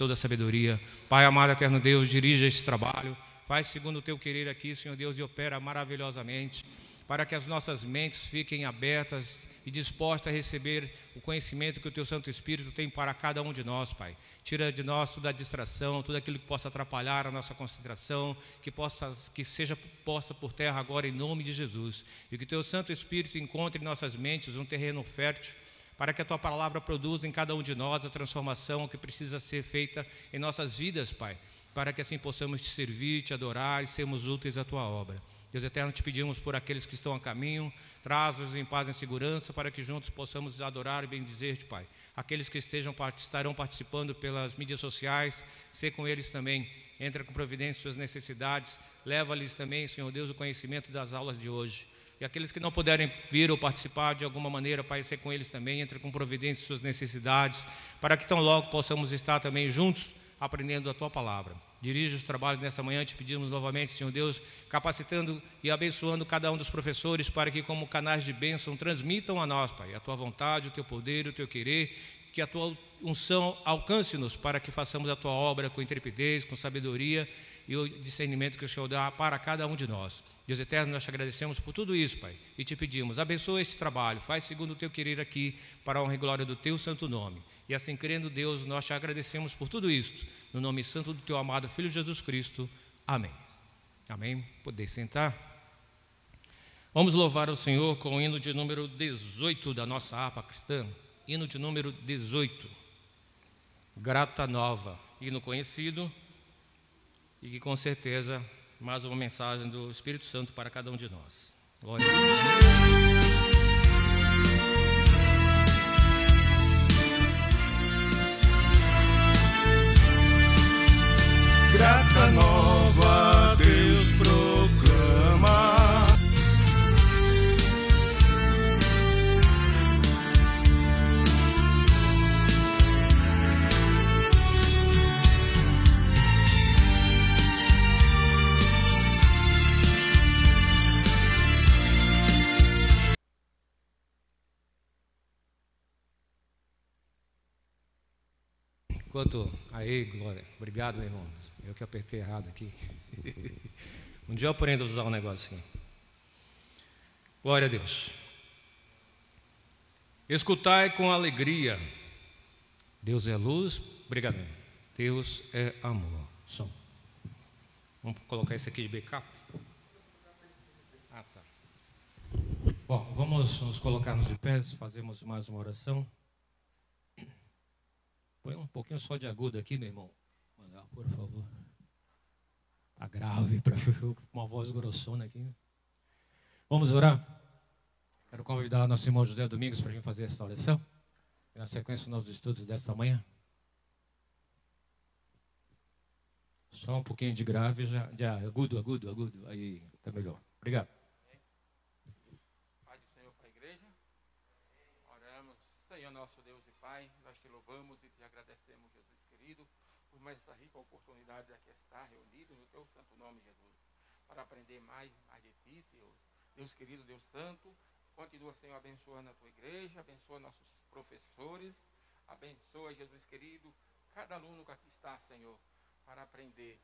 toda a sabedoria. Pai amado, eterno Deus, dirija este trabalho, faz segundo o teu querer aqui, Senhor Deus, e opera maravilhosamente, para que as nossas mentes fiquem abertas e dispostas a receber o conhecimento que o teu Santo Espírito tem para cada um de nós, Pai. Tira de nós toda a distração, tudo aquilo que possa atrapalhar a nossa concentração, que seja posta por terra agora em nome de Jesus. E que o teu Santo Espírito encontre em nossas mentes um terreno fértil, para que a tua palavra produza em cada um de nós a transformação que precisa ser feita em nossas vidas, Pai, para que assim possamos te servir, te adorar e sermos úteis à tua obra. Deus eterno, te pedimos por aqueles que estão a caminho, traz-os em paz e em segurança, para que juntos possamos adorar e bendizer-te, Pai. Aqueles que estarão participando pelas mídias sociais, sê com eles também, entra com providência em suas necessidades, leva-lhes também, Senhor Deus, o conhecimento das aulas de hoje. E aqueles que não puderem vir ou participar de alguma maneira, Pai, sê com eles também, entra com providência em suas necessidades, para que tão logo possamos estar também juntos, aprendendo a tua palavra. Dirige os trabalhos nessa manhã, te pedimos novamente, Senhor Deus, capacitando e abençoando cada um dos professores, para que como canais de bênção transmitam a nós, Pai, a tua vontade, o teu poder, o teu querer, que a tua unção alcance-nos, para que façamos a tua obra com intrepidez, com sabedoria e o discernimento que o Senhor dá para cada um de nós. Deus eterno, nós te agradecemos por tudo isso, Pai, e te pedimos, abençoa este trabalho, faz segundo o teu querer aqui, para a honra e glória do teu santo nome. E assim, crendo, Deus, nós te agradecemos por tudo isto, no nome santo do teu amado Filho Jesus Cristo. Amém. Amém. Poder sentar. Vamos louvar o Senhor com o hino de número 18 da nossa harpa cristã. Hino de número 18. Grata Nova. Hino conhecido e que com certeza mais uma mensagem do Espírito Santo para cada um de nós. Glória a Deus. Grata nova Deus proclama. Enquanto aí, Glória, obrigado, meu irmão. Eu que apertei errado aqui. Um dia eu aprendo a usar um negocinho. Glória a Deus. Escutai com alegria. Deus é luz. Obrigado. Deus é amor. Som. Vamos colocar isso aqui de backup. Ah, tá. Bom, vamos nos colocar de pé. Fazemos mais uma oração. Põe um pouquinho só de agudo aqui, meu irmão. Mandar, por favor. Tá grave para uma voz grossona aqui. Vamos orar? Quero convidar nosso irmão José Domingos para vir fazer esta oração. Na sequência dos nossos estudos desta manhã. Só um pouquinho de grave, já agudo. Aí tá melhor. Obrigado. Pai do Senhor para a igreja. Oramos, Senhor nosso Deus e Pai, nós te louvamos e te agradecemos, Jesus querido, por mais essa rica oportunidade de aqui estar reunido no teu santo nome, Jesus, para aprender mais de ti, Deus. Deus querido, Deus santo, continua, Senhor, abençoando a tua igreja, abençoa nossos professores, abençoa, Jesus querido, cada aluno que aqui está, Senhor, para aprender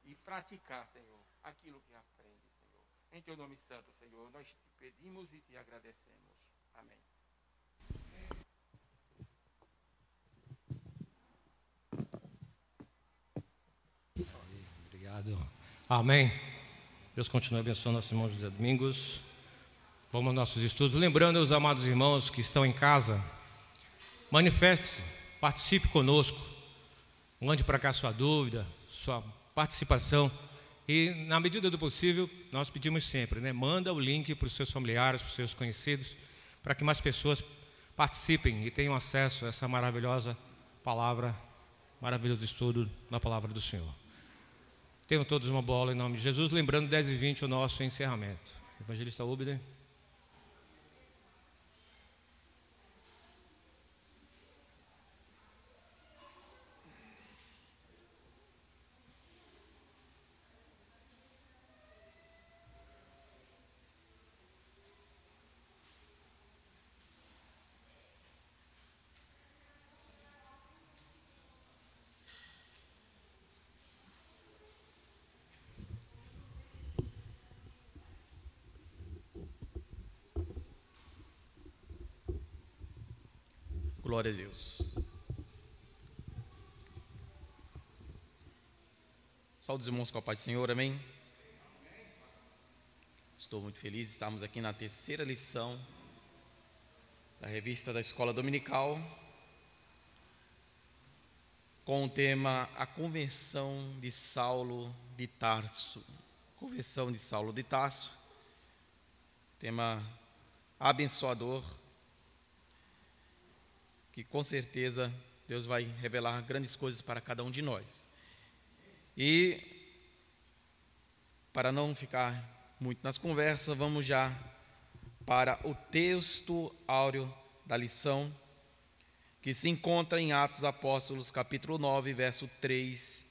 e praticar, Senhor, aquilo que aprende, Senhor. Em teu nome santo, Senhor, nós te pedimos e te agradecemos. Amém. Obrigado. Amém. Deus continue abençoando nosso irmão José Domingos. Vamos aos nossos estudos. Lembrando aos amados irmãos que estão em casa, manifeste-se, participe conosco. Mande para cá sua dúvida, sua participação. E na medida do possível, nós pedimos sempre, né? Manda o link para os seus familiares, para os seus conhecidos, para que mais pessoas participem e tenham acesso a essa maravilhosa palavra, maravilhoso estudo na palavra do Senhor. Tenham todos uma boa aula em nome de Jesus. Lembrando, 10h20 o nosso encerramento. Evangelista Ubden. Glória a Deus. Saúde os irmãos com a paz do Senhor, amém? Estou muito feliz de estarmos aqui na terceira lição da revista da Escola Dominical, com o tema A Conversão de Saulo de Tarso. Conversão de Saulo de Tarso, tema abençoador, que com certeza Deus vai revelar grandes coisas para cada um de nós. E para não ficar muito nas conversas, vamos já para o texto áureo da lição, que se encontra em Atos Apóstolos, capítulo 9, verso 3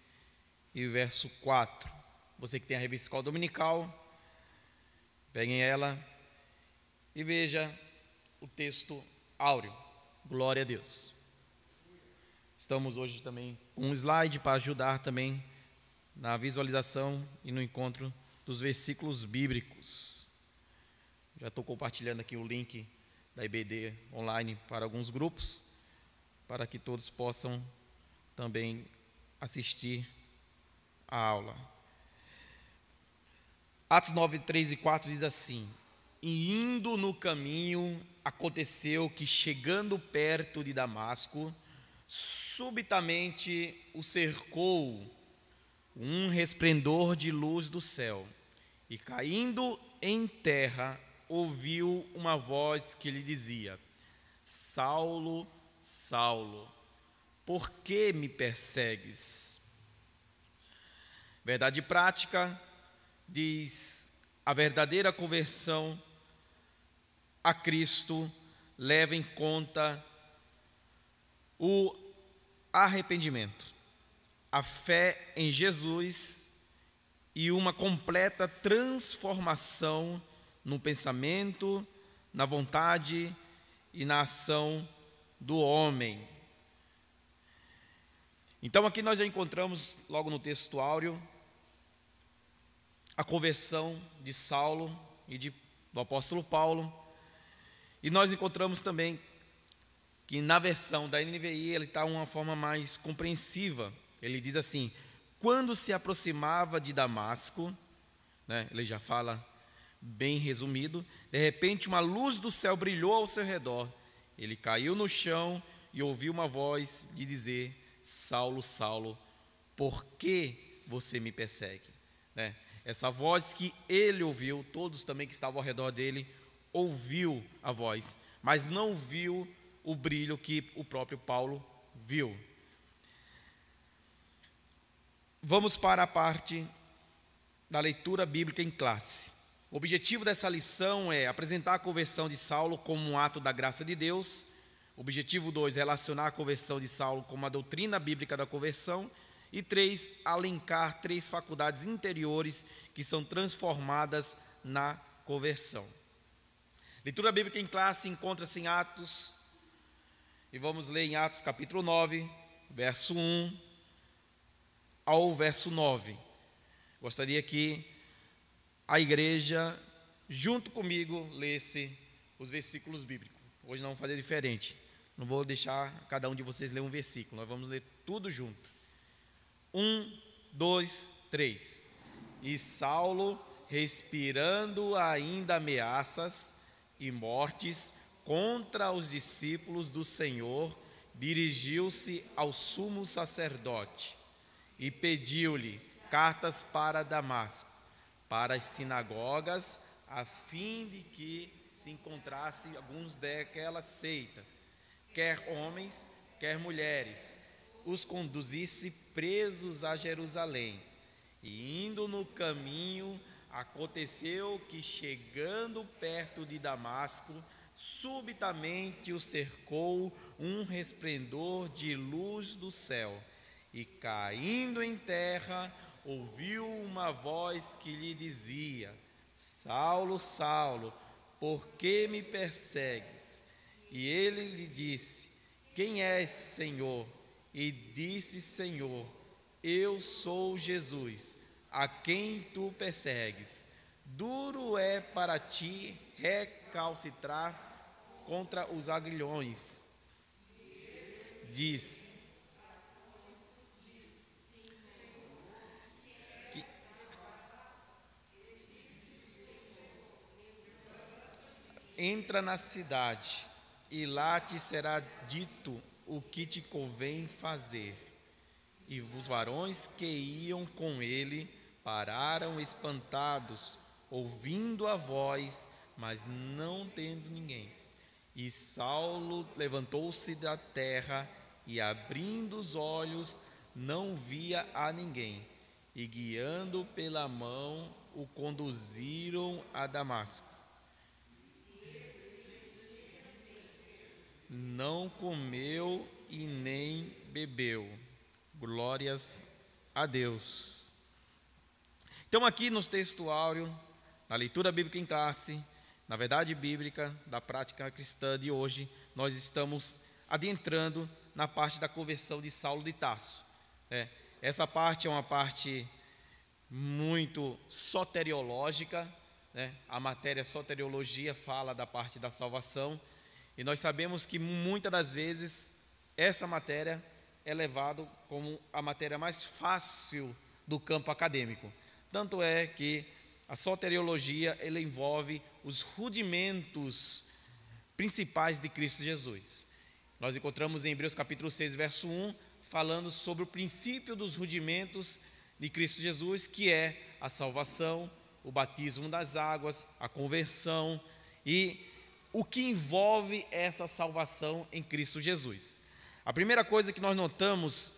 e verso 4. Você que tem a revista Escola Dominical, peguem ela e veja o texto áureo. Glória a Deus. Estamos hoje também com um slide para ajudar também na visualização e no encontro dos versículos bíblicos. Já estou compartilhando aqui o link da IBD online para alguns grupos, para que todos possam também assistir a aula. Atos 9, 3 e 4 diz assim: E indo no caminho, aconteceu que, chegando perto de Damasco, subitamente o cercou um resplendor de luz do céu, e caindo em terra, ouviu uma voz que lhe dizia: Saulo, Saulo, por que me persegues? Verdade prática diz: a verdadeira conversão a Cristo leva em conta o arrependimento, a fé em Jesus e uma completa transformação no pensamento, na vontade e na ação do homem. Então aqui nós já encontramos, logo no texto áureo, a conversão de Saulo e do apóstolo Paulo. E nós encontramos também que na versão da NVI ele está uma forma mais compreensiva. Ele diz assim: quando se aproximava de Damasco, ele já fala bem resumido, de repente uma luz do céu brilhou ao seu redor. Ele caiu no chão e ouviu uma voz lhe dizer: Saulo, Saulo, por que você me persegue? Essa voz que ele ouviu, todos também que estavam ao redor dele ouviu a voz, mas não viu o brilho que o próprio Paulo viu. Vamos para a parte da leitura bíblica em classe. O objetivo dessa lição é apresentar a conversão de Saulo como um ato da graça de Deus. Objetivo 2, relacionar a conversão de Saulo com a doutrina bíblica da conversão. E 3, alencar 3 faculdades interiores que são transformadas na conversão. Leitura bíblica em classe encontra-se em Atos, e vamos ler em Atos capítulo 9, verso 1 ao verso 9. Gostaria que a igreja, junto comigo, lesse os versículos bíblicos. Hoje não vamos fazer diferente. Não vou deixar cada um de vocês ler um versículo. Nós vamos ler tudo junto. 1, 2, 3. E Saulo, respirando ainda ameaças e mortes contra os discípulos do Senhor, dirigiu-se ao sumo sacerdote e pediu-lhe cartas para Damasco, para as sinagogas, a fim de que se encontrasse alguns daquela seita, quer homens, quer mulheres, os conduzisse presos a Jerusalém. E indo no caminho, aconteceu que, chegando perto de Damasco, subitamente o cercou um resplendor de luz do céu, e caindo em terra, ouviu uma voz que lhe dizia: Saulo, Saulo, por que me persegues? E ele lhe disse: Quem és, Senhor? E disse: Senhor, eu sou Jesus, a quem tu persegues. Duro é para ti recalcitrar contra os aguilhões. diz que entra na cidade e lá te será dito o que te convém fazer. E os varões que iam com ele pararam espantados, ouvindo a voz, mas não tendo ninguém. E Saulo levantou-se da terra e, abrindo os olhos, não via a ninguém. E, guiando pela mão, o conduziram a Damasco. Não comeu e nem bebeu. Glórias a Deus. Então, aqui no texto áureo, na leitura bíblica em classe, na verdade bíblica da prática cristã de hoje, nós estamos adentrando na parte da conversão de Saulo de Tarso. Essa parte é uma parte muito soteriológica, a matéria soteriologia fala da parte da salvação, e nós sabemos que muitas das vezes essa matéria é levada como a matéria mais fácil do campo acadêmico. Tanto é que a soteriologia ela envolve os rudimentos principais de Cristo Jesus. Nós encontramos em Hebreus capítulo 6, verso 1, falando sobre o princípio dos rudimentos de Cristo Jesus, que é a salvação, o batismo das águas, a conversão e o que envolve essa salvação em Cristo Jesus. A primeira coisa que nós notamos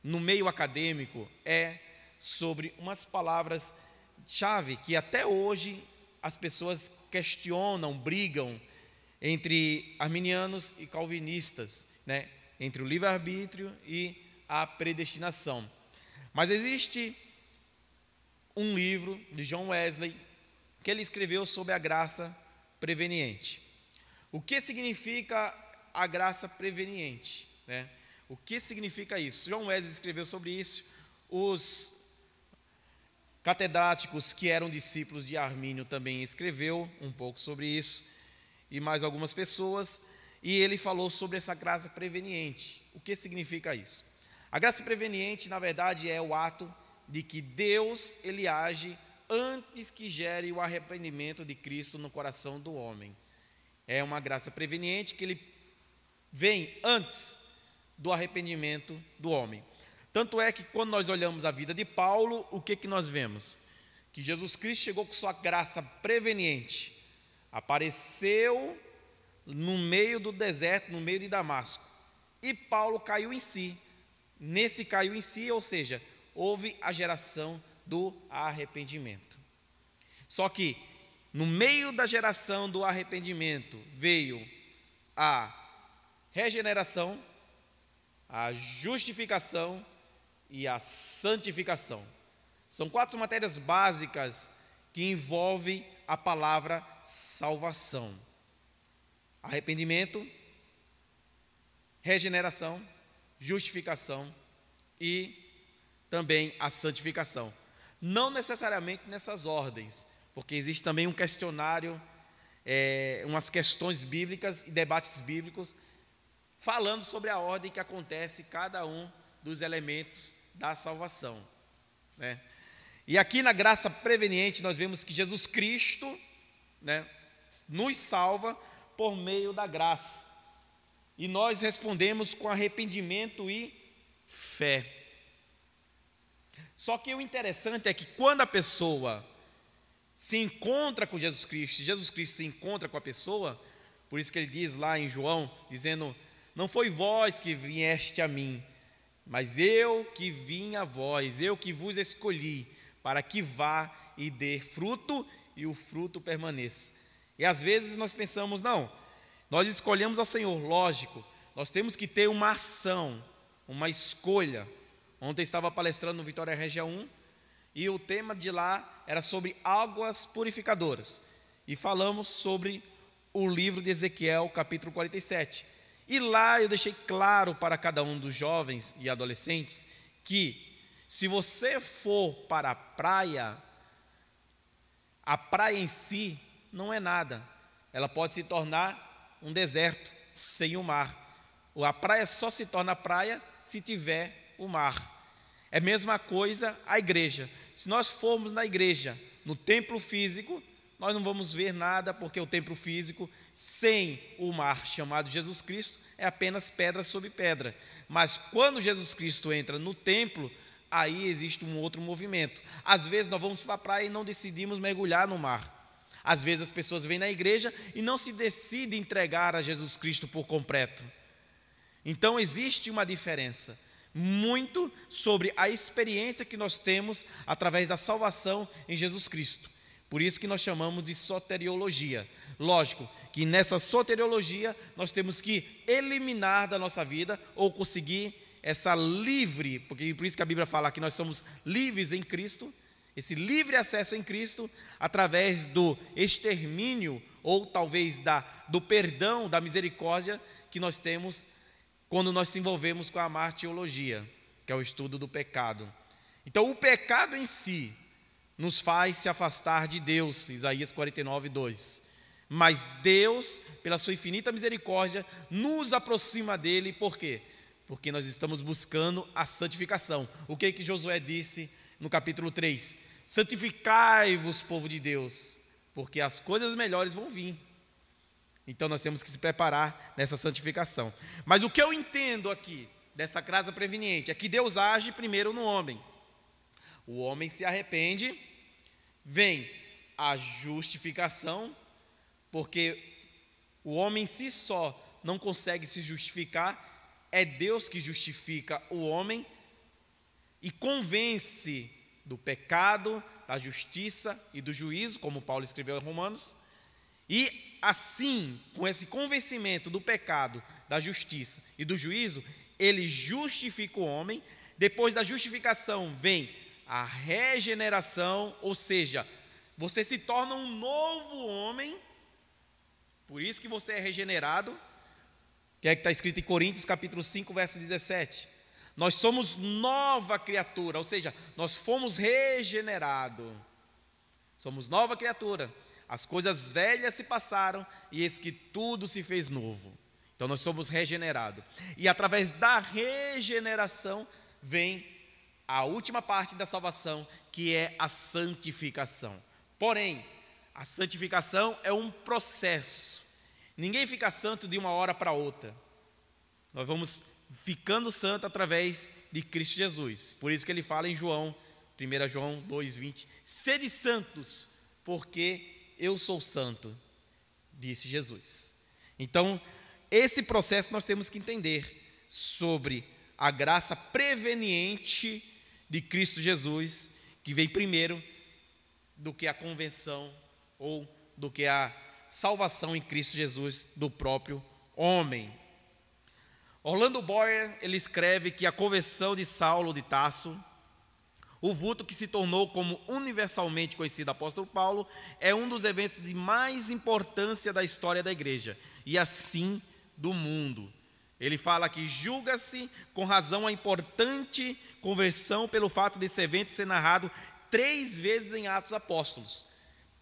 no meio acadêmico é sobre umas palavras-chave que até hoje as pessoas questionam, brigam entre arminianos e calvinistas, entre o livre-arbítrio e a predestinação. Mas existe um livro de John Wesley que ele escreveu sobre a graça preveniente. O que significa a graça preveniente? O que significa isso? John Wesley escreveu sobre isso. Os catedráticos que eram discípulos de Armínio também escreveu um pouco sobre isso, e mais algumas pessoas, e ele falou sobre essa graça preveniente. O que significa isso? A graça preveniente, na verdade, é o ato de que Deus ele age antes que gere o arrependimento de Cristo no coração do homem. É uma graça preveniente que ele vem antes do arrependimento do homem. Tanto é que quando nós olhamos a vida de Paulo, o que nós vemos? Que Jesus Cristo chegou com sua graça preveniente, apareceu no meio do deserto, no meio de Damasco, e Paulo caiu em si. Nesse caiu em si, ou seja, houve a geração do arrependimento. Só que no meio da geração do arrependimento veio a regeneração, a justificação e a santificação. São 4 matérias básicas que envolvem a palavra salvação: arrependimento, regeneração, justificação e também a santificação. Não necessariamente nessas ordens, porque existe também um questionário, umas questões bíblicas e debates bíblicos falando sobre a ordem que acontece cada um dos elementos da salvação, E aqui na graça preveniente nós vemos que Jesus Cristo, nos salva por meio da graça, e nós respondemos com arrependimento e fé. Só que o interessante é que quando a pessoa se encontra com Jesus Cristo se encontra com a pessoa, por isso que ele diz lá em João, dizendo: não foi vós que vieste a mim, mas eu que vim a vós, eu que vos escolhi, para que vá e dê fruto, e o fruto permaneça. E às vezes nós pensamos, não, nós escolhemos ao Senhor, lógico, nós temos que ter uma ação, uma escolha. Ontem estava palestrando no Vitória Regia 1, e o tema de lá era sobre águas purificadoras, e falamos sobre o livro de Ezequiel, capítulo 47, e lá eu deixei claro para cada um dos jovens e adolescentes, que se você for para a praia em si não é nada, ela pode se tornar um deserto sem o mar, A praia só se torna praia se tiver o mar. É a mesma coisa a igreja. Se nós formos na igreja, no templo físico, nós não vamos ver nada, porque o templo físico, sem o mar chamado Jesus Cristo, é apenas pedra sobre pedra. Mas quando Jesus Cristo entra no templo, aí existe um outro movimento. Às vezes nós vamos para a praia e não decidimos mergulhar no mar. Às vezes as pessoas vêm na igreja e não se decidem entregar a Jesus Cristo por completo. Então existe uma diferença muito sobre a experiência que nós temos através da salvação em Jesus Cristo. Por isso que nós chamamos de soteriologia. Lógico que nessa soteriologia nós temos que eliminar da nossa vida ou conseguir essa livre, porque por isso que a Bíblia fala que nós somos livres em Cristo, esse livre acesso em Cristo através do extermínio ou talvez do perdão, da misericórdia que nós temos quando nós se envolvemos com a martiologia, que é o estudo do pecado. Então o pecado em si nos faz se afastar de Deus, Isaías 49:2. Mas Deus, pela sua infinita misericórdia, nos aproxima dele, por quê? Porque nós estamos buscando a santificação. O que Josué disse no capítulo 3? Santificai-vos, povo de Deus, porque as coisas melhores vão vir. Então nós temos que se preparar nessa santificação. Mas o que eu entendo aqui, dessa graça preveniente, é que Deus age primeiro no homem. O homem se arrepende, vem a justificação, porque o homem em si só não consegue se justificar, é Deus que justifica o homem e convence do pecado, da justiça e do juízo, como Paulo escreveu em Romanos. E assim, com esse convencimento do pecado, da justiça e do juízo, ele justifica o homem. Depois da justificação vem a regeneração, ou seja, você se torna um novo homem. Por isso que você é regenerado, que é que está escrito em Coríntios capítulo 5, verso 17. Nós somos nova criatura, ou seja, nós fomos regenerados. Somos nova criatura. As coisas velhas se passaram e eis que tudo se fez novo. Então nós somos regenerados. E através da regeneração vem a última parte da salvação, que é a santificação. Porém, a santificação é um processo. Ninguém fica santo de uma hora para outra. Nós vamos ficando santo através de Cristo Jesus. Por isso que ele fala em João, 1 João 2,20, sede santos, porque eu sou santo, disse Jesus. Então, esse processo nós temos que entender sobre a graça preveniente de Cristo Jesus, que vem primeiro do que a convenção ou do que a salvação em Cristo Jesus do próprio homem. Orlando Boyer, ele escreve que a conversão de Saulo de Tarso, o vulto que se tornou como universalmente conhecido apóstolo Paulo, é um dos eventos de mais importância da história da igreja e assim do mundo. Ele fala que julga-se com razão a importante conversão pelo fato desse evento ser narrado 3 vezes em Atos Apóstolos.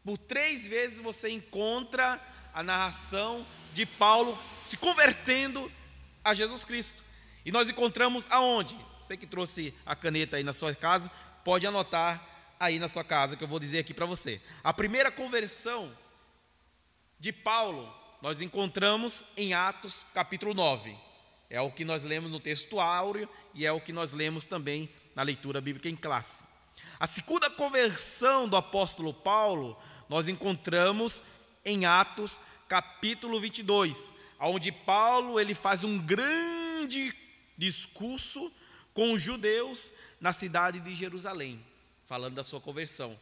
Por 3 vezes você encontra a narração de Paulo se convertendo a Jesus Cristo. E nós encontramos aonde? Você que trouxe a caneta aí na sua casa, pode anotar aí na sua casa, que eu vou dizer aqui para você. A primeira conversão de Paulo, nós encontramos em Atos capítulo 9. É o que nós lemos no texto áureo e é o que nós lemos também na leitura bíblica em classe. A segunda conversão do apóstolo Paulo, nós encontramos em Atos capítulo 22, onde Paulo ele faz um grande discurso com os judeus na cidade de Jerusalém, falando da sua conversão.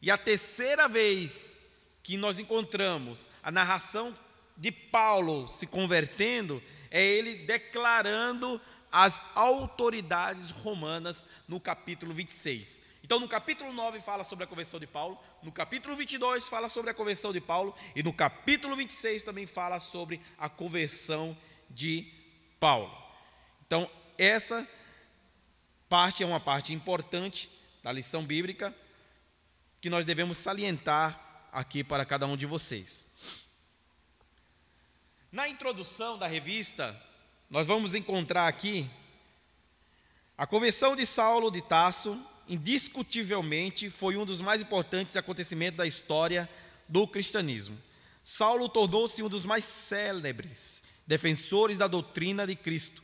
E a terceira vez que nós encontramos a narração de Paulo se convertendo, é ele declarando as autoridades romanas no capítulo 26. Então no capítulo 9 fala sobre a conversão de Paulo, no capítulo 22 fala sobre a conversão de Paulo, e no capítulo 26 também fala sobre a conversão de Paulo. Então essa parte é uma parte importante da lição bíblica que nós devemos salientar aqui para cada um de vocês. Na introdução da revista, nós vamos encontrar aqui a conversão de Saulo de Tarso, indiscutivelmente, foi um dos mais importantes acontecimentos da história do cristianismo. Saulo tornou-se um dos mais célebres defensores da doutrina de Cristo.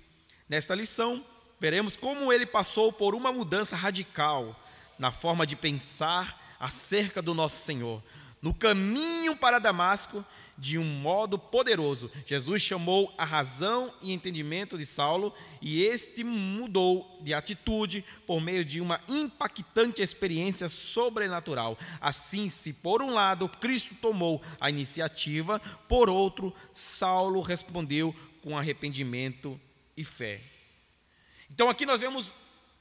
Nesta lição, veremos como ele passou por uma mudança radical na forma de pensar acerca do nosso Senhor. No caminho para Damasco, de um modo poderoso, Jesus chamou a razão e entendimento de Saulo e este mudou de atitude por meio de uma impactante experiência sobrenatural. Assim, se por um lado Cristo tomou a iniciativa, por outro, Saulo respondeu com arrependimento e fé. Então aqui nós vemos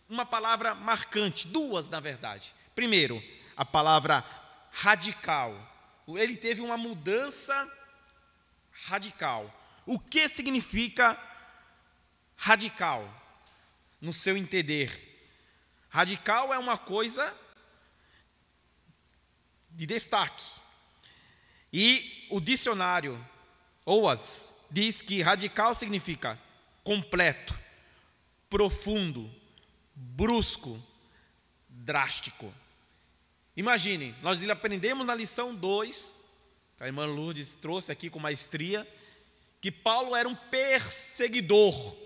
uma palavra marcante, duas na verdade. Primeiro, a palavra radical. Ele teve uma mudança radical. O que significa radical? No seu entender, radical é uma coisa de destaque. E o dicionário OAS diz que radical significa completo, profundo, brusco, drástico. Imagine, nós aprendemos na lição 2, que a irmã Lourdes trouxe aqui com maestria, que Paulo era um perseguidor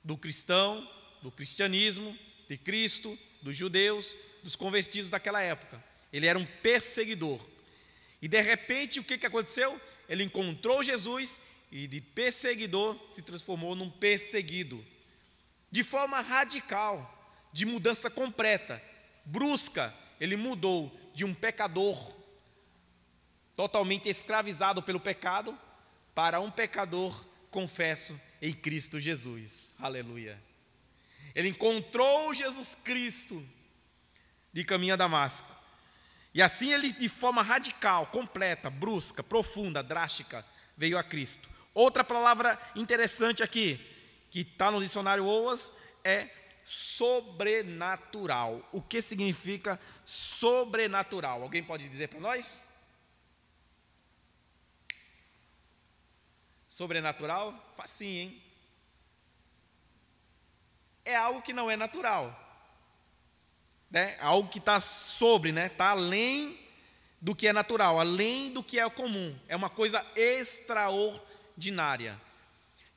do cristão, do cristianismo, de Cristo, dos judeus, dos convertidos daquela época. Ele era um perseguidor. E de repente, o que aconteceu? Ele encontrou Jesus e de perseguidor se transformou num perseguido. De forma radical, de mudança completa, brusca, ele mudou de um pecador totalmente escravizado pelo pecado para um pecador confesso em Cristo Jesus. Aleluia. Ele encontrou Jesus Cristo de caminho a Damasco. E assim ele, de forma radical, completa, brusca, profunda, drástica, veio a Cristo. Outra palavra interessante aqui, que está no dicionário OAS, é sobrenatural. O que significa sobrenatural? Alguém pode dizer para nós? Sobrenatural? Facinho, hein? É algo que não é natural, né? Algo que está sobre, né? Está além do que é natural, além do que é comum. É uma coisa extraordinária.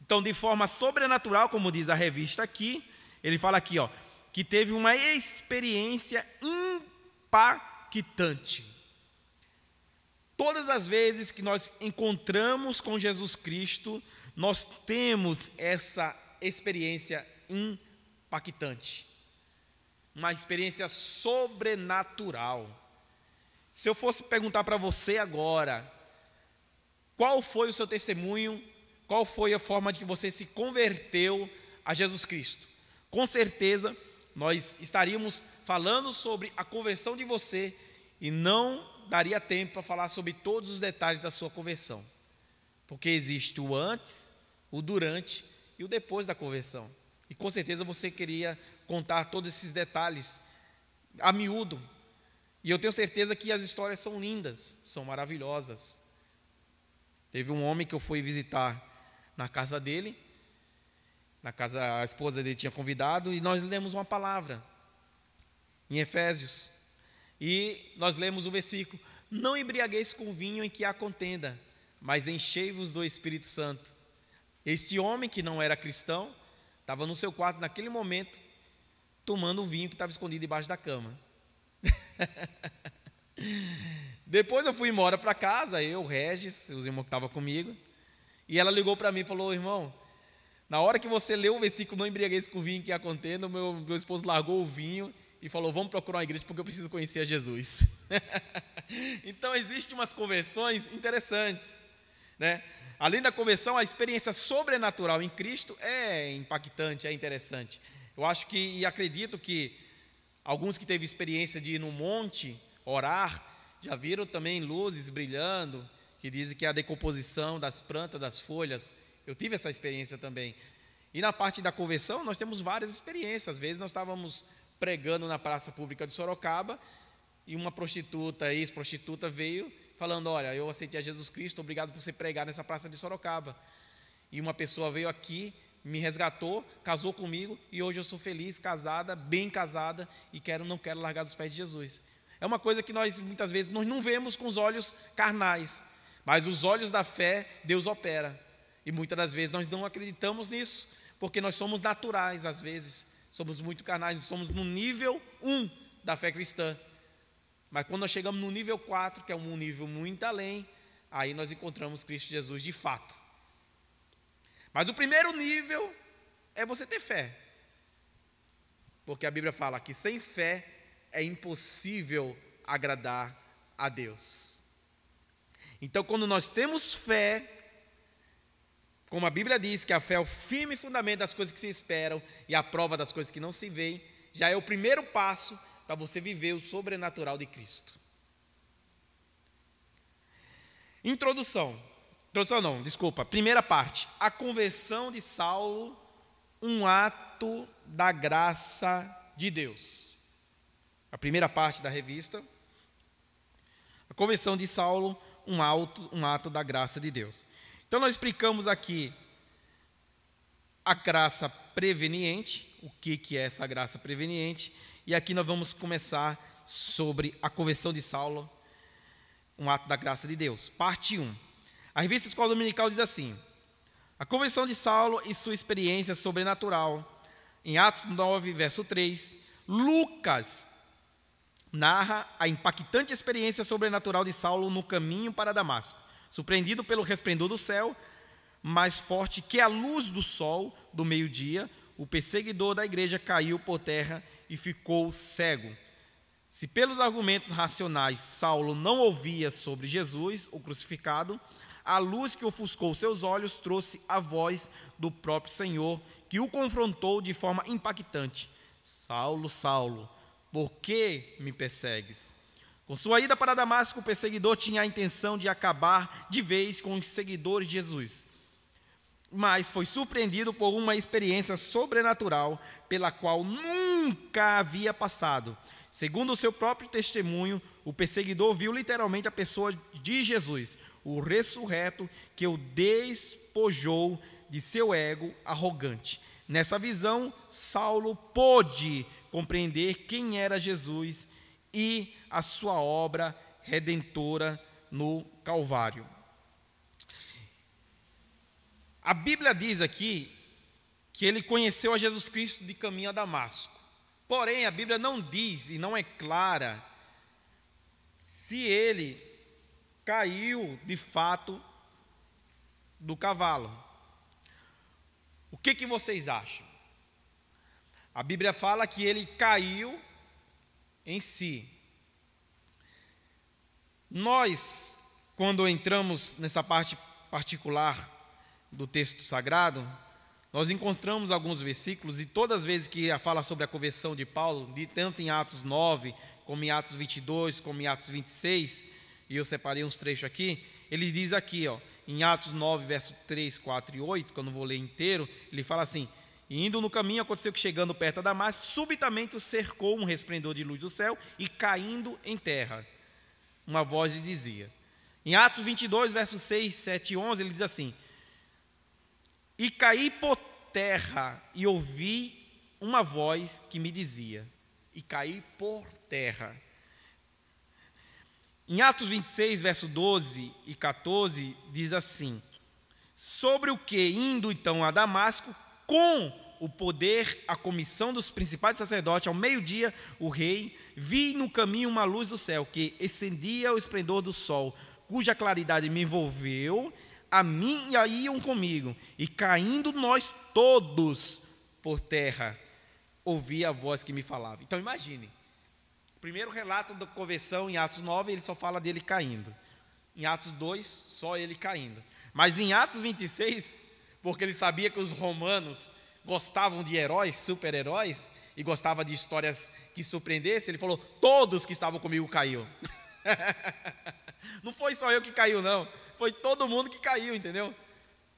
Então, de forma sobrenatural, como diz a revista aqui, ele fala aqui, ó, que teve uma experiência impactante. Todas as vezes que nós encontramos com Jesus Cristo, nós temos essa experiência impactante. Uma experiência sobrenatural. Se eu fosse perguntar para você agora, qual foi o seu testemunho, qual foi a forma de que você se converteu a Jesus Cristo? Com certeza, nós estaríamos falando sobre a conversão de você e não daria tempo para falar sobre todos os detalhes da sua conversão. Porque existe o antes, o durante e o depois da conversão. E com certeza você queria contar todos esses detalhes a miúdo. E eu tenho certeza que as histórias são lindas, são maravilhosas. Teve um homem que eu fui visitar na casa dele, a esposa dele tinha convidado, e nós lemos uma palavra em Efésios. E nós lemos o versículo: não embriagueis com vinho em que há contenda, mas enchei-vos do Espírito Santo. Este homem, que não era cristão, estava no seu quarto naquele momento, tomando o vinho que estava escondido debaixo da cama. Depois eu fui embora para casa, eu, Regis, os irmãos que estavam comigo, e ela ligou para mim e falou: irmão, na hora que você leu o versículo não embriagueis com o vinho que há contenda, meu esposo largou o vinho e falou: vamos procurar uma igreja porque eu preciso conhecer a Jesus. Então existem umas conversões interessantes, né? Além da conversão, a experiência sobrenatural em Cristo é impactante, é interessante. Eu acho que, e acredito que alguns que teve experiência de ir no monte, orar, já viram também luzes brilhando, que dizem que é a decomposição das plantas, das folhas. Eu tive essa experiência também. E na parte da conversão, nós temos várias experiências. Às vezes nós estávamos pregando na praça pública de Sorocaba e uma prostituta, ex-prostituta, veio falando: olha, eu aceitei a Jesus Cristo, obrigado por você pregar nessa praça de Sorocaba. E uma pessoa veio aqui, me resgatou, casou comigo, e hoje eu sou feliz, casada, bem casada, e não quero largar dos pés de Jesus. É uma coisa que nós, muitas vezes, nós não vemos com os olhos carnais, mas os olhos da fé, Deus opera. E muitas das vezes nós não acreditamos nisso, porque nós somos naturais, às vezes, somos muito carnais, somos no nível 1 da fé cristã. Mas quando nós chegamos no nível 4, que é um nível muito além, aí nós encontramos Cristo Jesus de fato. Mas o primeiro nível é você ter fé. Porque a Bíblia fala que sem fé é impossível agradar a Deus. Então, quando nós temos fé, como a Bíblia diz que a fé é o firme fundamento das coisas que se esperam e a prova das coisas que não se veem, já é o primeiro passo para você viver o sobrenatural de Cristo. Primeira parte, a conversão de Saulo, um ato da graça de Deus. A primeira parte da revista, a conversão de Saulo, um ato da graça de Deus. Então nós explicamos aqui a graça preveniente, o que é essa graça preveniente, e aqui nós vamos começar sobre a conversão de Saulo, um ato da graça de Deus. Parte 1. A revista Escola Dominical diz assim: a conversão de Saulo e sua experiência sobrenatural. Em Atos 9, verso 3, Lucas narra a impactante experiência sobrenatural de Saulo no caminho para Damasco. Surpreendido pelo resplendor do céu, mais forte que a luz do sol do meio-dia, o perseguidor da igreja caiu por terra e ficou cego. Se pelos argumentos racionais Saulo não ouvia sobre Jesus, o crucificado, a luz que ofuscou seus olhos trouxe a voz do próprio Senhor, que o confrontou de forma impactante: Saulo, Saulo, por que me persegues? Com sua ida para Damasco, o perseguidor tinha a intenção de acabar de vez com os seguidores de Jesus, mas foi surpreendido por uma experiência sobrenatural pela qual nunca havia passado. Segundo o seu próprio testemunho, o perseguidor viu literalmente a pessoa de Jesus, o ressurreto, que o despojou de seu ego arrogante. Nessa visão, Saulo pôde compreender quem era Jesus e a sua obra redentora no Calvário. A Bíblia diz aqui que ele conheceu a Jesus Cristo de caminho a Damasco. Porém, a Bíblia não diz e não é clara se ele caiu de fato do cavalo. O que vocês acham? A Bíblia fala que ele caiu em si. Nós, quando entramos nessa parte particular do texto sagrado, nós encontramos alguns versículos, e todas as vezes que fala sobre a conversão de Paulo, tanto em Atos 9, como em Atos 22, como em Atos 26, e eu separei uns trechos aqui, ele diz aqui, em Atos 9, verso 3, 4 e 8, que eu não vou ler inteiro, ele fala assim: e indo no caminho, aconteceu que chegando perto de Damasco, subitamente o cercou um resplendor de luz do céu, e caindo em terra, uma voz lhe dizia. Em Atos 22, versos 6, 7 e 11, ele diz assim: e caí por terra, e ouvi uma voz que me dizia. E caí por terra. Em Atos 26, verso 12 e 14, diz assim: sobre o que, indo então a Damasco, com o poder, a comissão dos principais sacerdotes, ao meio-dia, o rei, vi no caminho uma luz do céu, que excendia o esplendor do sol, cuja claridade me envolveu, a mim e a iam comigo, e caindo nós todos por terra, ouvi a voz que me falava. Então imagine, o primeiro relato da conversão em Atos 9, ele só fala dele caindo. Em Atos 2, só ele caindo. Mas em Atos 26, porque ele sabia que os romanos gostavam de heróis, super-heróis, e gostavam de histórias que surpreendessem, ele falou: todos que estavam comigo caíram. Não foi só eu que caiu, não. Foi todo mundo que caiu, entendeu?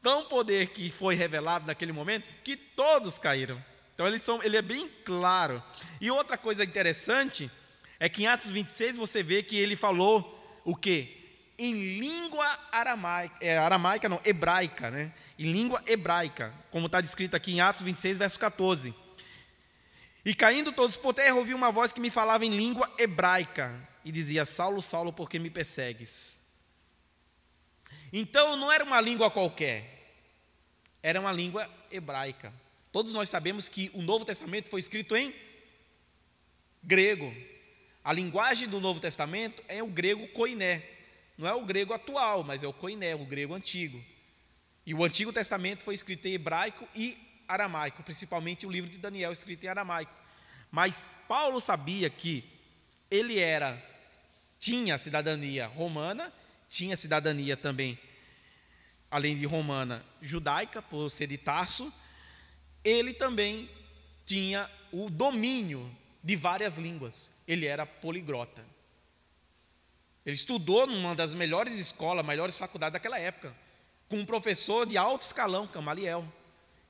Tão poder que foi revelado naquele momento, que todos caíram. Então ele é bem claro. E outra coisa interessante é que em Atos 26 você vê que ele falou o quê? em língua hebraica, né? Em língua hebraica, como está descrito aqui em Atos 26, verso 14. E caindo todos por terra, ouvi uma voz que me falava em língua hebraica e dizia: Saulo, Saulo, por que me persegues? Então não era uma língua qualquer, era uma língua hebraica. Todos nós sabemos que o Novo Testamento foi escrito em grego. A linguagem do Novo Testamento é o grego koiné. Não é o grego atual, mas é o koiné, o grego antigo. E o Antigo Testamento foi escrito em hebraico e aramaico, principalmente o livro de Daniel, escrito em aramaico. Mas Paulo sabia que ele tinha cidadania romana, tinha cidadania também, além de romana, judaica, por ser de Tarso. Ele também tinha o domínio de várias línguas. Ele era poliglota. Ele estudou numa das melhores escolas, melhores faculdades daquela época, com um professor de alto escalão, Gamaliel.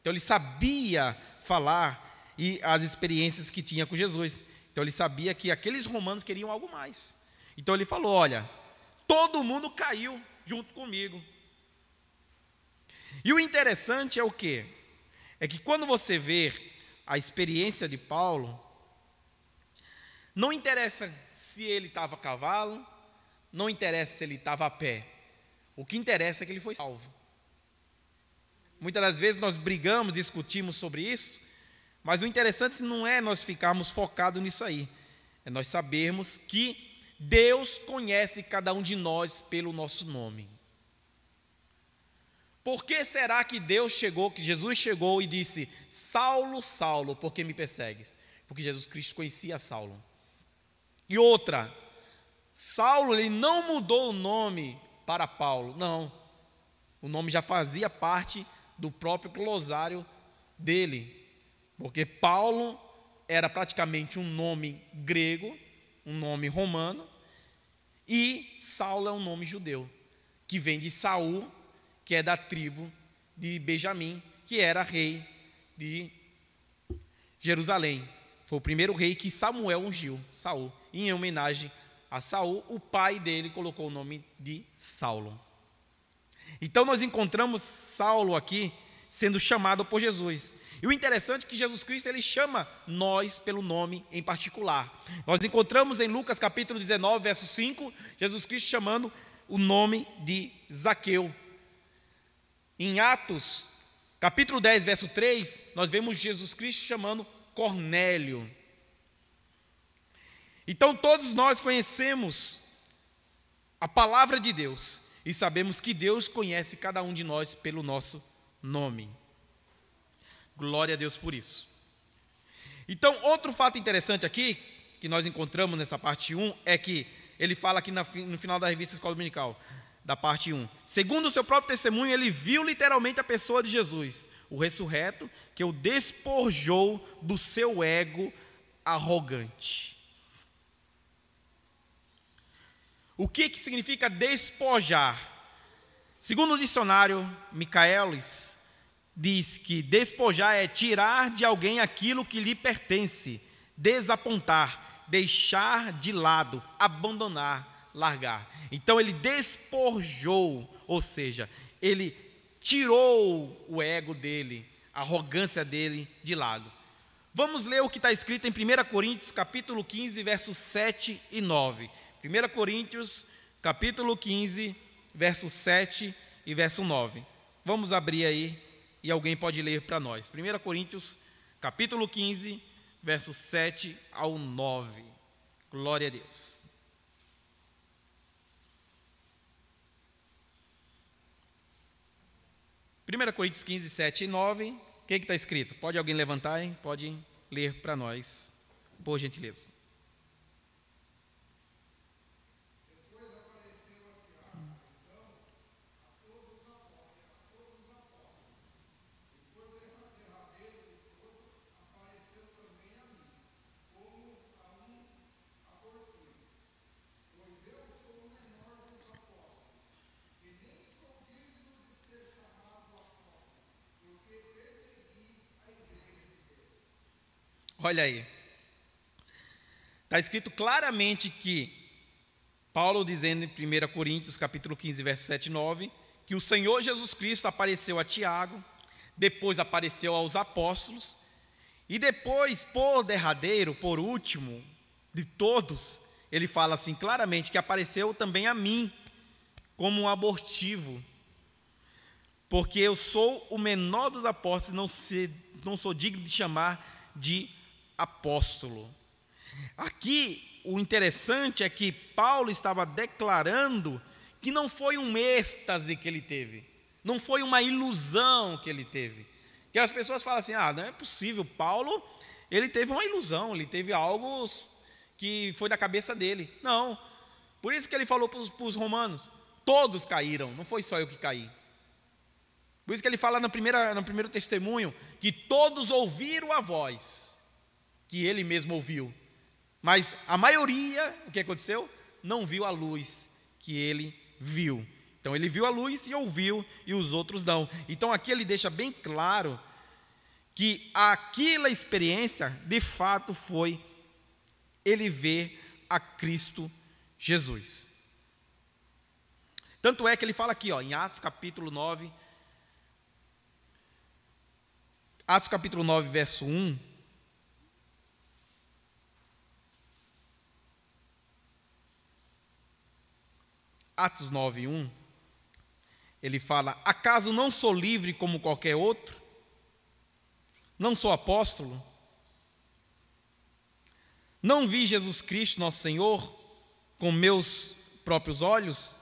Então ele sabia falar e as experiências que tinha com Jesus. Então ele sabia que aqueles romanos queriam algo mais. Então ele falou: olha, todo mundo caiu junto comigo. E o interessante é o quê? É que quando você vê a experiência de Paulo, não interessa se ele estava a cavalo, não interessa se ele estava a pé. O que interessa é que ele foi salvo. Muitas das vezes nós brigamos, discutimos sobre isso, mas o interessante não é nós ficarmos focados nisso aí. É nós sabermos que Deus conhece cada um de nós pelo nosso nome. Por que será que Jesus chegou e disse: Saulo, Saulo, por que me persegues? Porque Jesus Cristo conhecia Saulo. E outra, Saulo, ele não mudou o nome para Paulo, não. O nome já fazia parte do próprio glossário dele, porque Paulo era praticamente um nome grego, um nome romano, e Saulo é um nome judeu, que vem de Saul, que é da tribo de Benjamim, que era rei de Jerusalém. Foi o primeiro rei que Samuel ungiu, Saul. E em homenagem a Saul, o pai dele colocou o nome de Saulo. Então nós encontramos Saulo aqui sendo chamado por Jesus. E o interessante é que Jesus Cristo, ele chama nós pelo nome em particular. Nós encontramos em Lucas capítulo 19, verso 5, Jesus Cristo chamando o nome de Zaqueu. Em Atos, capítulo 10, verso 3, nós vemos Jesus Cristo chamando Cornélio. Então todos nós conhecemos a palavra de Deus e sabemos que Deus conhece cada um de nós pelo nosso nome. Glória a Deus por isso. Então, outro fato interessante aqui, que nós encontramos nessa parte 1, é que ele fala aqui no final da revista Escola Dominical, da parte 1. Segundo o seu próprio testemunho, ele viu literalmente a pessoa de Jesus, o ressurreto, que o despojou do seu ego arrogante. O que significa despojar? Segundo o dicionário Michaelis, diz que despojar é tirar de alguém aquilo que lhe pertence, desapontar, deixar de lado, abandonar, largar. Então ele despojou, ou seja, ele tirou o ego dele, a arrogância dele de lado. Vamos ler o que está escrito em 1 Coríntios, capítulo 15, versos 7 e 9. 1 Coríntios, capítulo 15, versos 7 e verso 9. Vamos abrir aí e alguém pode ler para nós. 1 Coríntios, capítulo 15, versos 7 ao 9. Glória a Deus. Primeira Coríntios 15, 7 e 9. O que está escrito? Pode alguém levantar, hein? Pode ler para nós, por gentileza. Olha aí, está escrito claramente que Paulo dizendo em 1 Coríntios capítulo 15, verso 7 e 9, que o Senhor Jesus Cristo apareceu a Tiago, depois apareceu aos apóstolos, e depois, por derradeiro, por último de todos, ele fala assim claramente que apareceu também a mim, como um abortivo, porque eu sou o menor dos apóstolos, não sou digno de chamar de apóstolo. Aqui, o interessante é que Paulo estava declarando que não foi um êxtase que ele teve, não foi uma ilusão que ele teve. Que as pessoas falam assim, não é possível, Paulo, ele teve uma ilusão, ele teve algo que foi da cabeça dele. Não, por isso que ele falou para os romanos, todos caíram, não foi só eu que caí. Por isso que ele fala no primeiro testemunho, que todos ouviram a voz, que ele mesmo ouviu. Mas a maioria, o que aconteceu? Não viu a luz que ele viu. Então ele viu a luz e ouviu, e os outros não. Então aqui ele deixa bem claro que aquela experiência, de fato, foi ele ver a Cristo Jesus. Tanto é que ele fala aqui, em Atos capítulo 9, verso 1, Atos 9, 1, ele fala, acaso não sou livre como qualquer outro? Não sou apóstolo? Não vi Jesus Cristo, nosso Senhor, com meus próprios olhos?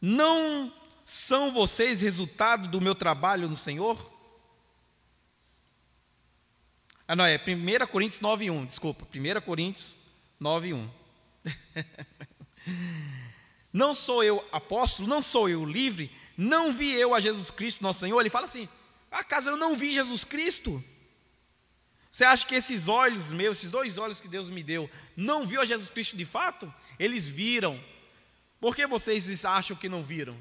Não são vocês resultado do meu trabalho no Senhor? Não, é 1 Coríntios 9, 1, desculpa, 1 Coríntios 9, 1. Não sou eu apóstolo, não sou eu livre, não vi eu a Jesus Cristo, nosso Senhor. Ele fala assim, acaso eu não vi Jesus Cristo? Você acha que esses olhos meus, esses 2 olhos que Deus me deu, não viu a Jesus Cristo de fato? Eles viram. Por que vocês acham que não viram?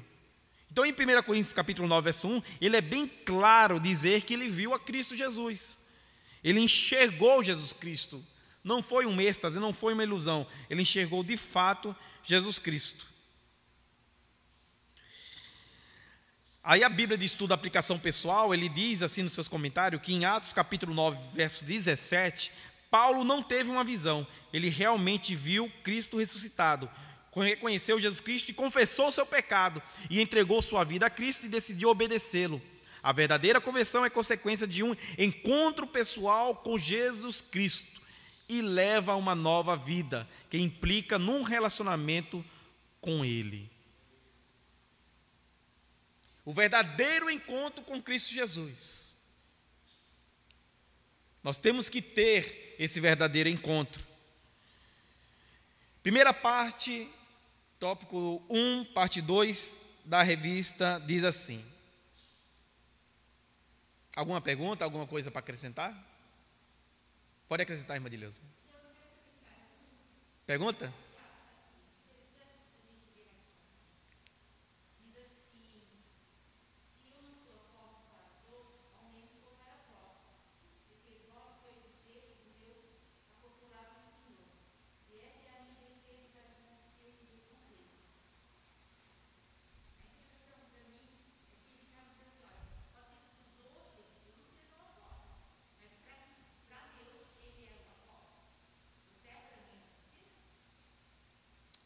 Então em 1 Coríntios capítulo 9, verso 1, ele é bem claro dizer que ele viu a Cristo Jesus. Ele enxergou Jesus Cristo. Não foi um êxtase, não foi uma ilusão. Ele enxergou de fato Jesus Cristo. Aí a Bíblia de Estudo da Aplicação Pessoal, ele diz assim nos seus comentários, que em Atos capítulo 9, verso 17, Paulo não teve uma visão, ele realmente viu Cristo ressuscitado, reconheceu Jesus Cristo e confessou o seu pecado, e entregou sua vida a Cristo e decidiu obedecê-lo. A verdadeira conversão é consequência de um encontro pessoal com Jesus Cristo, e leva a uma nova vida, que implica num relacionamento com Ele. O verdadeiro encontro com Cristo Jesus. Nós temos que ter esse verdadeiro encontro. Primeira parte, tópico 1, parte 2 da revista, diz assim. Alguma pergunta, alguma coisa para acrescentar? Pode acrescentar, irmã Dileuza. Pergunta?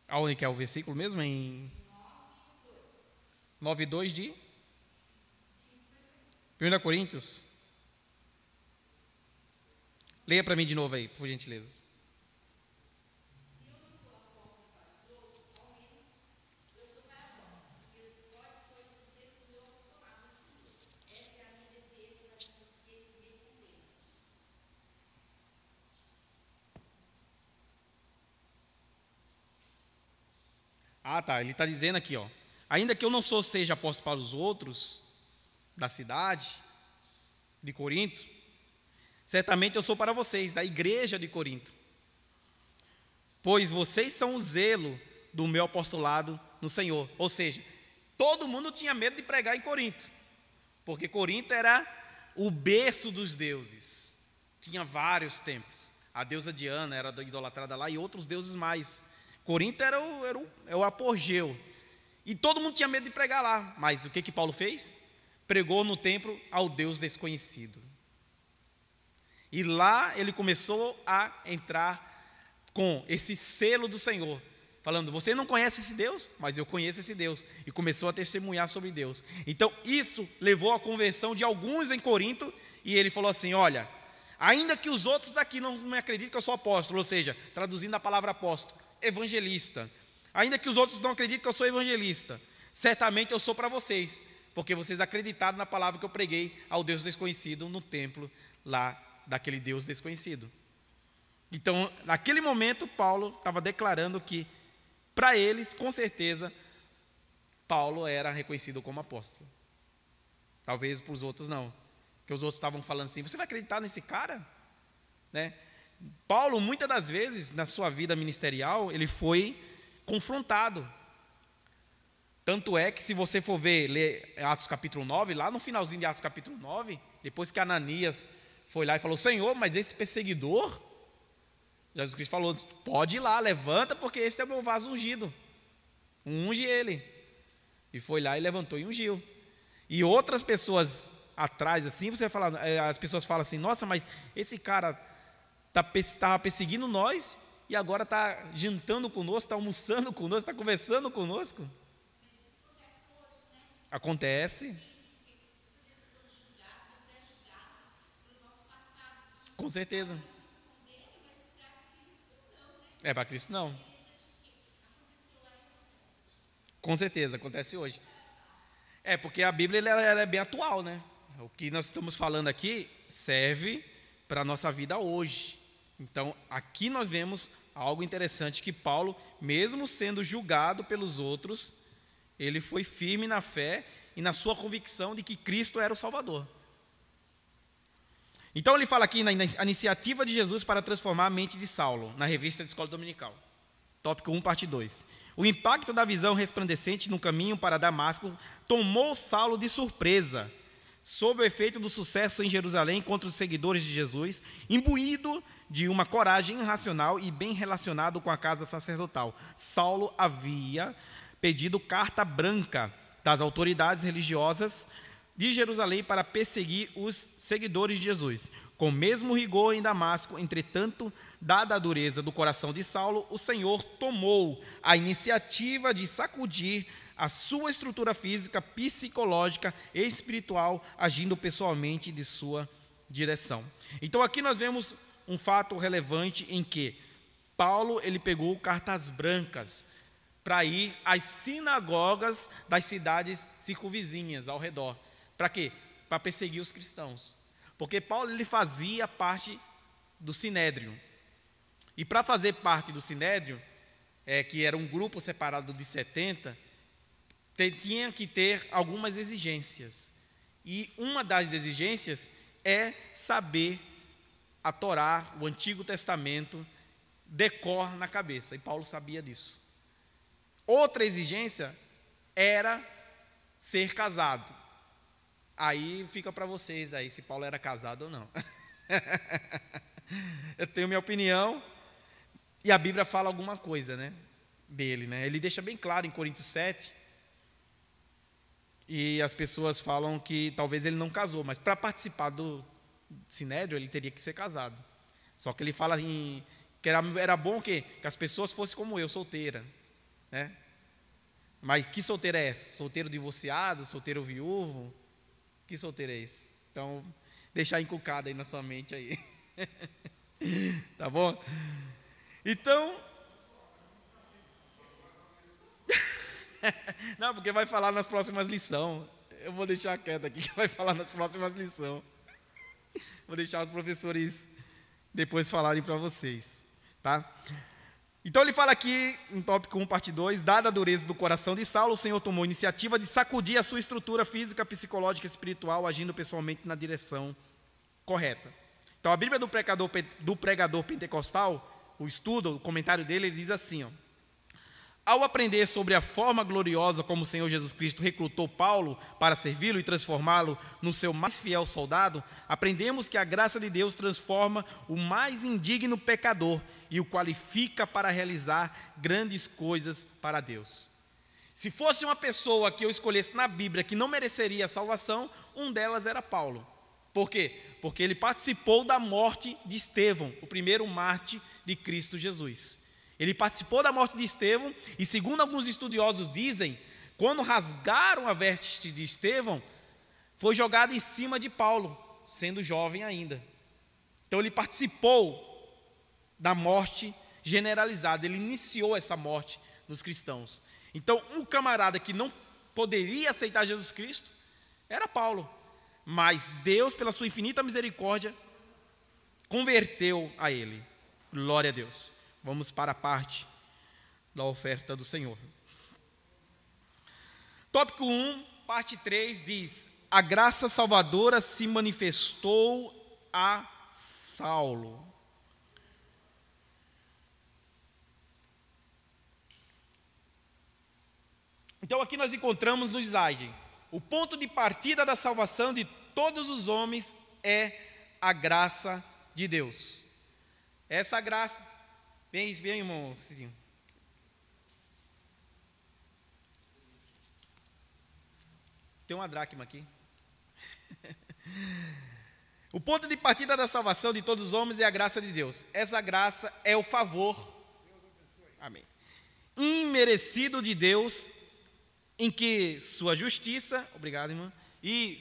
Aonde que é o versículo mesmo? Em 9:2 de 1 Coríntios. Leia para mim de novo aí, por gentileza. Tá, ele está dizendo aqui, ainda que eu não seja apóstolo para os outros da cidade de Corinto, certamente eu sou para vocês, da igreja de Corinto, pois vocês são o zelo do meu apostolado no Senhor. Ou seja, todo mundo tinha medo de pregar em Corinto, porque Corinto era o berço dos deuses, tinha vários templos. A deusa Diana era idolatrada lá e outros deuses mais. Corinto era o apogeu. E todo mundo tinha medo de pregar lá. Mas o que Paulo fez? Pregou no templo ao Deus desconhecido. E lá ele começou a entrar com esse selo do Senhor, falando: você não conhece esse Deus, mas eu conheço esse Deus. E começou a testemunhar sobre Deus. Então isso levou à conversão de alguns em Corinto. E ele falou assim: olha, ainda que os outros daqui não me acreditem que eu sou apóstolo, ou seja, traduzindo a palavra apóstolo, evangelista, ainda que os outros não acreditem que eu sou evangelista, certamente eu sou para vocês, porque vocês acreditaram na palavra que eu preguei ao Deus desconhecido no templo lá daquele Deus desconhecido. Então, naquele momento, Paulo estava declarando que, para eles, com certeza, Paulo era reconhecido como apóstolo. Talvez para os outros não, porque os outros estavam falando assim: você vai acreditar nesse cara? Né? Paulo, muitas das vezes, na sua vida ministerial, ele foi confrontado. Tanto é que, se você for ler Atos capítulo 9, lá no finalzinho de Atos capítulo 9, depois que Ananias foi lá e falou: Senhor, mas esse perseguidor, Jesus Cristo falou: pode ir lá, levanta, porque esse é o meu vaso ungido, unge ele. E foi lá e levantou e ungiu. E outras pessoas atrás, assim, você fala, as pessoas falam assim: nossa, mas esse cara estava perseguindo nós e agora está jantando conosco, está almoçando conosco, está conversando conosco. Acontece. Com certeza. Para Cristo não. Com certeza, acontece hoje. Porque a Bíblia ela é bem atual, né? O que nós estamos falando aqui serve para a nossa vida hoje. Então, aqui nós vemos algo interessante, que Paulo, mesmo sendo julgado pelos outros, ele foi firme na fé e na sua convicção de que Cristo era o Salvador. Então ele fala aqui na iniciativa de Jesus para transformar a mente de Saulo, na revista de Escola Dominical. Tópico 1, parte 2. O impacto da visão resplandecente no caminho para Damasco tomou Saulo de surpresa, sob o efeito do sucesso em Jerusalém contra os seguidores de Jesus, imbuído de uma coragem irracional e bem relacionado com a casa sacerdotal. Saulo havia pedido carta branca das autoridades religiosas de Jerusalém para perseguir os seguidores de Jesus. Com o mesmo rigor em Damasco, entretanto, dada a dureza do coração de Saulo, o Senhor tomou a iniciativa de sacudir a sua estrutura física, psicológica e espiritual, agindo pessoalmente de sua direção. Então aqui nós vemos um fato relevante em que Paulo ele pegou cartas brancas para ir às sinagogas das cidades circunvizinhas ao redor. Para quê? Para perseguir os cristãos. Porque Paulo ele fazia parte do Sinédrio. E para fazer parte do Sinédrio, que era um grupo separado de 70, tinha que ter algumas exigências. E uma das exigências é saber a Torá, o Antigo Testamento, de cor na cabeça. E Paulo sabia disso. Outra exigência era ser casado. Aí fica para vocês aí se Paulo era casado ou não. Eu tenho minha opinião, e a Bíblia fala alguma coisa, né, dele, né? Ele deixa bem claro em Coríntios 7, e as pessoas falam que talvez ele não casou, mas para participar do Sinédrio ele teria que ser casado. Só que ele fala que era bom que as pessoas fossem como eu, solteira, né? Mas que solteiro é esse? Solteiro divorciado, solteiro viúvo? Que solteiro é esse? Então, deixar encucado aí na sua mente aí. Tá bom? Então, não, porque vai falar nas próximas lições. Eu vou deixar quieto aqui, que vai falar nas próximas lições. Vou deixar os professores depois falarem para vocês, tá? Então ele fala aqui, em tópico 1, parte 2, dada a dureza do coração de Saulo, o Senhor tomou a iniciativa de sacudir a sua estrutura física, psicológica e espiritual, agindo pessoalmente na direção correta. Então a Bíblia do pregador pentecostal, o estudo, o comentário dele, ele diz assim, ao aprender sobre a forma gloriosa como o Senhor Jesus Cristo recrutou Paulo para servi-lo e transformá-lo no seu mais fiel soldado, aprendemos que a graça de Deus transforma o mais indigno pecador e o qualifica para realizar grandes coisas para Deus. Se fosse uma pessoa que eu escolhesse na Bíblia que não mereceria a salvação, um delas era Paulo. Por quê? Porque ele participou da morte de Estevão, o primeiro mártir de Cristo Jesus. Ele participou da morte de Estevão e, segundo alguns estudiosos dizem, quando rasgaram a veste de Estevão, foi jogado em cima de Paulo, sendo jovem ainda. Então ele participou da morte generalizada, ele iniciou essa morte nos cristãos. Então um camarada que não poderia aceitar Jesus Cristo era Paulo, mas Deus, pela sua infinita misericórdia, converteu a ele. Glória a Deus. Vamos para a parte da oferta do Senhor. Tópico 1, parte 3 diz: a graça salvadora se manifestou a Saulo. Então aqui nós encontramos no slide: o ponto de partida da salvação de todos os homens é a graça de Deus. Essa graça, vem irmão Cirinho. Tem uma dracma aqui. O ponto de partida da salvação de todos os homens é a graça de Deus. Essa graça é o favor, amém, imerecido de Deus, em que sua justiça, obrigado irmã, e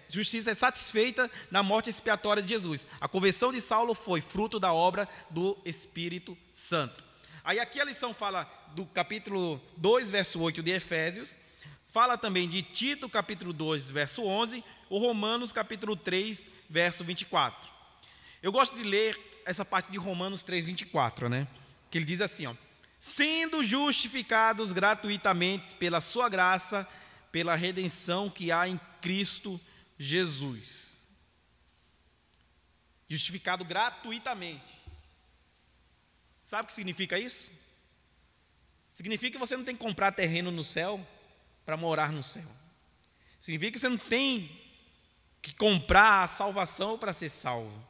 justiça é satisfeita na morte expiatória de Jesus. A conversão de Saulo foi fruto da obra do Espírito Santo. Aí aqui a lição fala do capítulo 2, verso 8 de Efésios, fala também de Tito, capítulo 2, verso 11, o Romanos, capítulo 3, verso 24. Eu gosto de ler essa parte de Romanos 3, 24, né? Que ele diz assim, ó: sendo justificados gratuitamente pela sua graça, pela redenção que há em Cristo Jesus. Justificado gratuitamente. Sabe o que significa isso? Significa que você não tem que comprar terreno no céu para morar no céu. Significa que você não tem que comprar a salvação para ser salvo.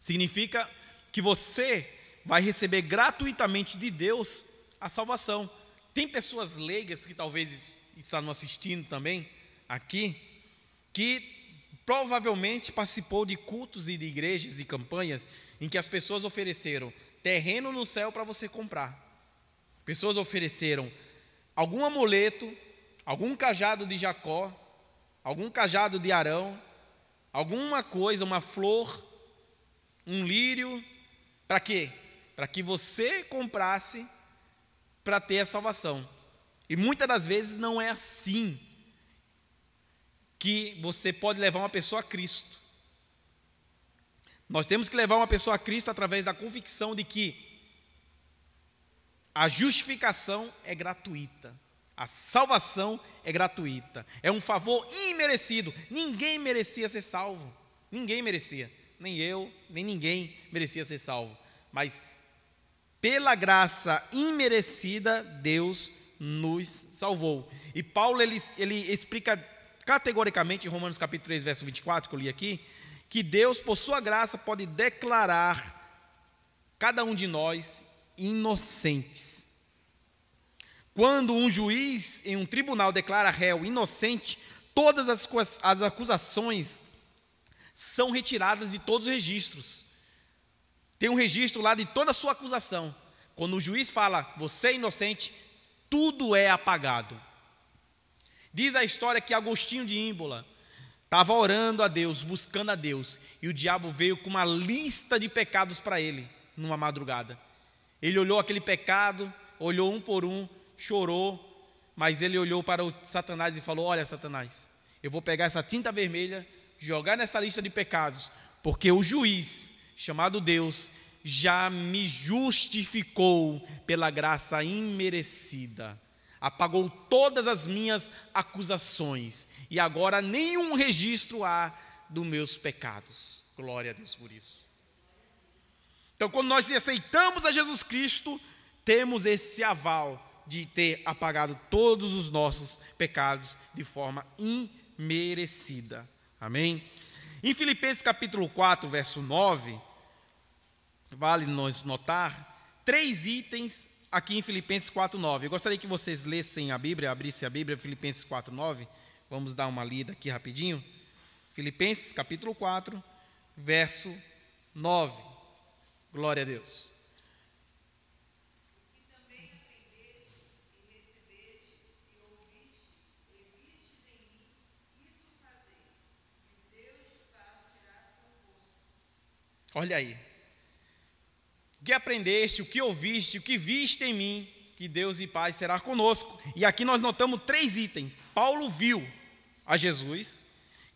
Significa que você vai receber gratuitamente de Deus a salvação. Tem pessoas leigas que talvez estão nos assistindo também aqui, que provavelmente participou de cultos e de igrejas, de campanhas, em que as pessoas ofereceram terreno no céu para você comprar. Pessoas ofereceram algum amuleto, algum cajado de Jacó, algum cajado de Arão, alguma coisa, uma flor, um lírio, para quê? Para que você comprasse para ter a salvação. E muitas das vezes não é assim que você pode levar uma pessoa a Cristo. Nós temos que levar uma pessoa a Cristo através da convicção de que a justificação é gratuita, a salvação é gratuita, é um favor imerecido. Ninguém merecia ser salvo, ninguém merecia, nem eu, nem ninguém merecia ser salvo, mas pela graça imerecida Deus nos salvou. E Paulo ele explica categoricamente em Romanos capítulo 3, verso 24, que eu li aqui, que Deus, por sua graça, pode declarar cada um de nós inocentes. Quando um juiz em um tribunal declara réu inocente, todas as acusações são retiradas de todos os registros. Tem um registro lá de toda a sua acusação. Quando o juiz fala, você é inocente, tudo é apagado. Diz a história que Agostinho de Hímbola estava orando a Deus, buscando a Deus, e o diabo veio com uma lista de pecados para ele, numa madrugada. Ele olhou aquele pecado, olhou um por um, chorou, mas ele olhou para o Satanás e falou, olha Satanás, eu vou pegar essa tinta vermelha, jogar nessa lista de pecados, porque o juiz, chamado Deus, já me justificou pela graça imerecida, apagou todas as minhas acusações, e agora nenhum registro há dos meus pecados. Glória a Deus por isso. Então, quando nós aceitamos a Jesus Cristo, temos esse aval de ter apagado todos os nossos pecados de forma imerecida. Amém? Em Filipenses capítulo 4, verso 9, vale nós notar 3 itens aqui em Filipenses 4, 9. Eu gostaria que vocês lessem a Bíblia, abrissem a Bíblia, Filipenses 4, 9. Vamos dar uma lida aqui rapidinho. Filipenses capítulo 4, verso 9. Glória a Deus. Olha aí. O que aprendeste, o que ouviste, o que viste em mim, que Deus e Pai será conosco. E aqui nós notamos 3 itens. Paulo viu a Jesus,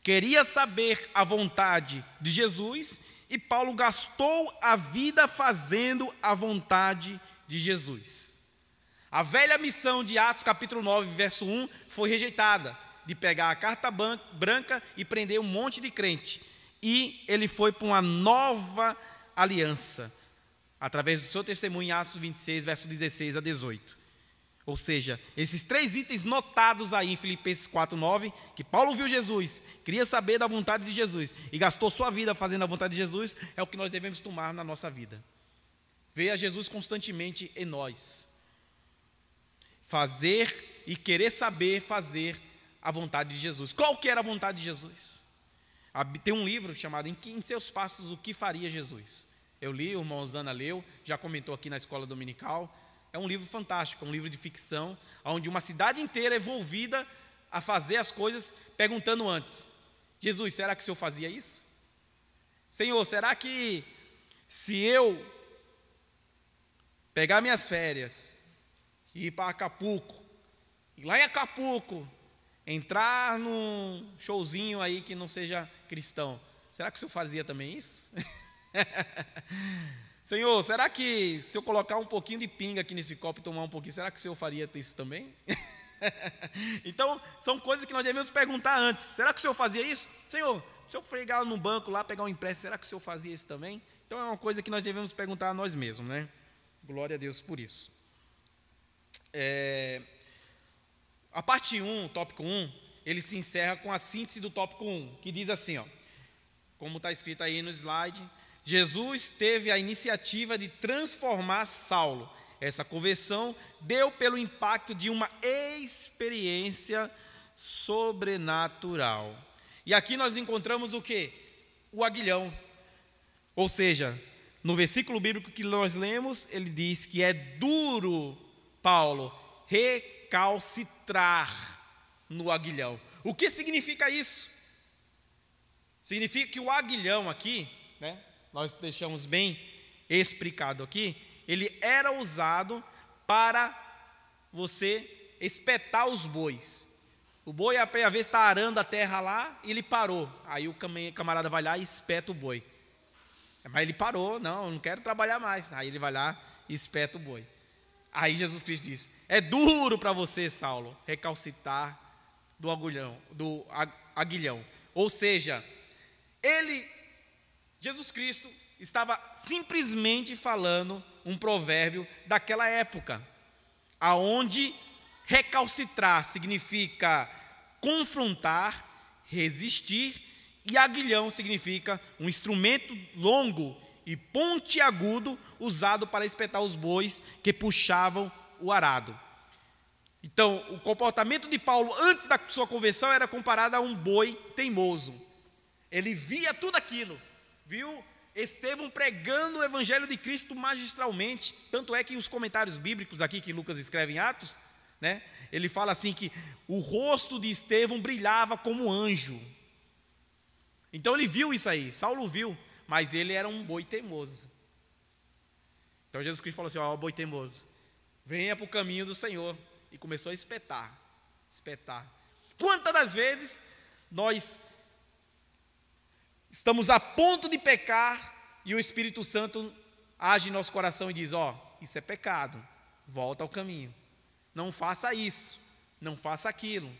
queria saber a vontade de Jesus, e Paulo gastou a vida fazendo a vontade de Jesus. A velha missão de Atos capítulo 9, verso 1, foi rejeitada, de pegar a carta branca e prender um monte de crente. E ele foi para uma nova aliança, através do seu testemunho em Atos 26, verso 16 a 18. Ou seja, esses 3 itens notados aí em Filipenses 4, 9, que Paulo viu Jesus, queria saber da vontade de Jesus e gastou sua vida fazendo a vontade de Jesus, é o que nós devemos tomar na nossa vida. Ver a Jesus constantemente em nós. Fazer e querer saber fazer a vontade de Jesus. Qual que era a vontade de Jesus? Tem um livro chamado Em Seus Passos, o que faria Jesus? Eu li, o irmão Osana leu, já comentou aqui na escola dominical. É um livro fantástico, um livro de ficção, onde uma cidade inteira é envolvida a fazer as coisas, perguntando antes: Jesus, será que o Senhor fazia isso? Senhor, será que se eu pegar minhas férias e ir para Acapulco, e lá em Acapulco entrar num showzinho aí que não seja cristão, será que o Senhor fazia também isso? Senhor, será que se eu colocar um pouquinho de pinga aqui nesse copo e tomar um pouquinho, será que o Senhor faria isso também? Então, são coisas que nós devemos perguntar antes. Será que o Senhor fazia isso? Senhor, se eu fregar no banco lá, pegar um empréstimo, será que o Senhor fazia isso também? Então, é uma coisa que nós devemos perguntar a nós mesmos, né? Glória a Deus por isso. A parte 1, tópico 1, ele se encerra com a síntese do tópico 1, que diz assim, ó, como está escrito aí no slide: Jesus teve a iniciativa de transformar Saulo. Essa conversão deu pelo impacto de uma experiência sobrenatural. E aqui nós encontramos o quê? O aguilhão. Ou seja, no versículo bíblico que nós lemos, ele diz que é duro, Paulo, recalcitrar no aguilhão. O que significa isso? Significa que o aguilhão aqui, né, nós deixamos bem explicado aqui, ele era usado para você espetar os bois. O boi, às vezes, está arando a terra lá e ele parou. Aí o camarada vai lá e espeta o boi. Mas ele parou, não quero trabalhar mais. Aí ele vai lá e espeta o boi. Aí Jesus Cristo diz: é duro para você, Saulo, recalcitar do aguilhão. Ou seja, Jesus Cristo estava simplesmente falando um provérbio daquela época, aonde recalcitrar significa confrontar, resistir, e aguilhão significa um instrumento longo e pontiagudo usado para espetar os bois que puxavam o arado. Então, o comportamento de Paulo antes da sua conversão era comparado a um boi teimoso. Ele via tudo aquilo, viu Estevão pregando o evangelho de Cristo magistralmente. Tanto é que os comentários bíblicos aqui que Lucas escreve em Atos, né, ele fala assim que o rosto de Estevão brilhava como anjo. Então ele viu isso aí, Saulo viu, mas ele era um boi teimoso. Então Jesus Cristo falou assim: ó, boi teimoso, venha para o caminho do Senhor. E começou a espetar. Quantas das vezes nós estamos a ponto de pecar e o Espírito Santo age em nosso coração e diz: ó, isso é pecado, volta ao caminho, não faça isso, não faça aquilo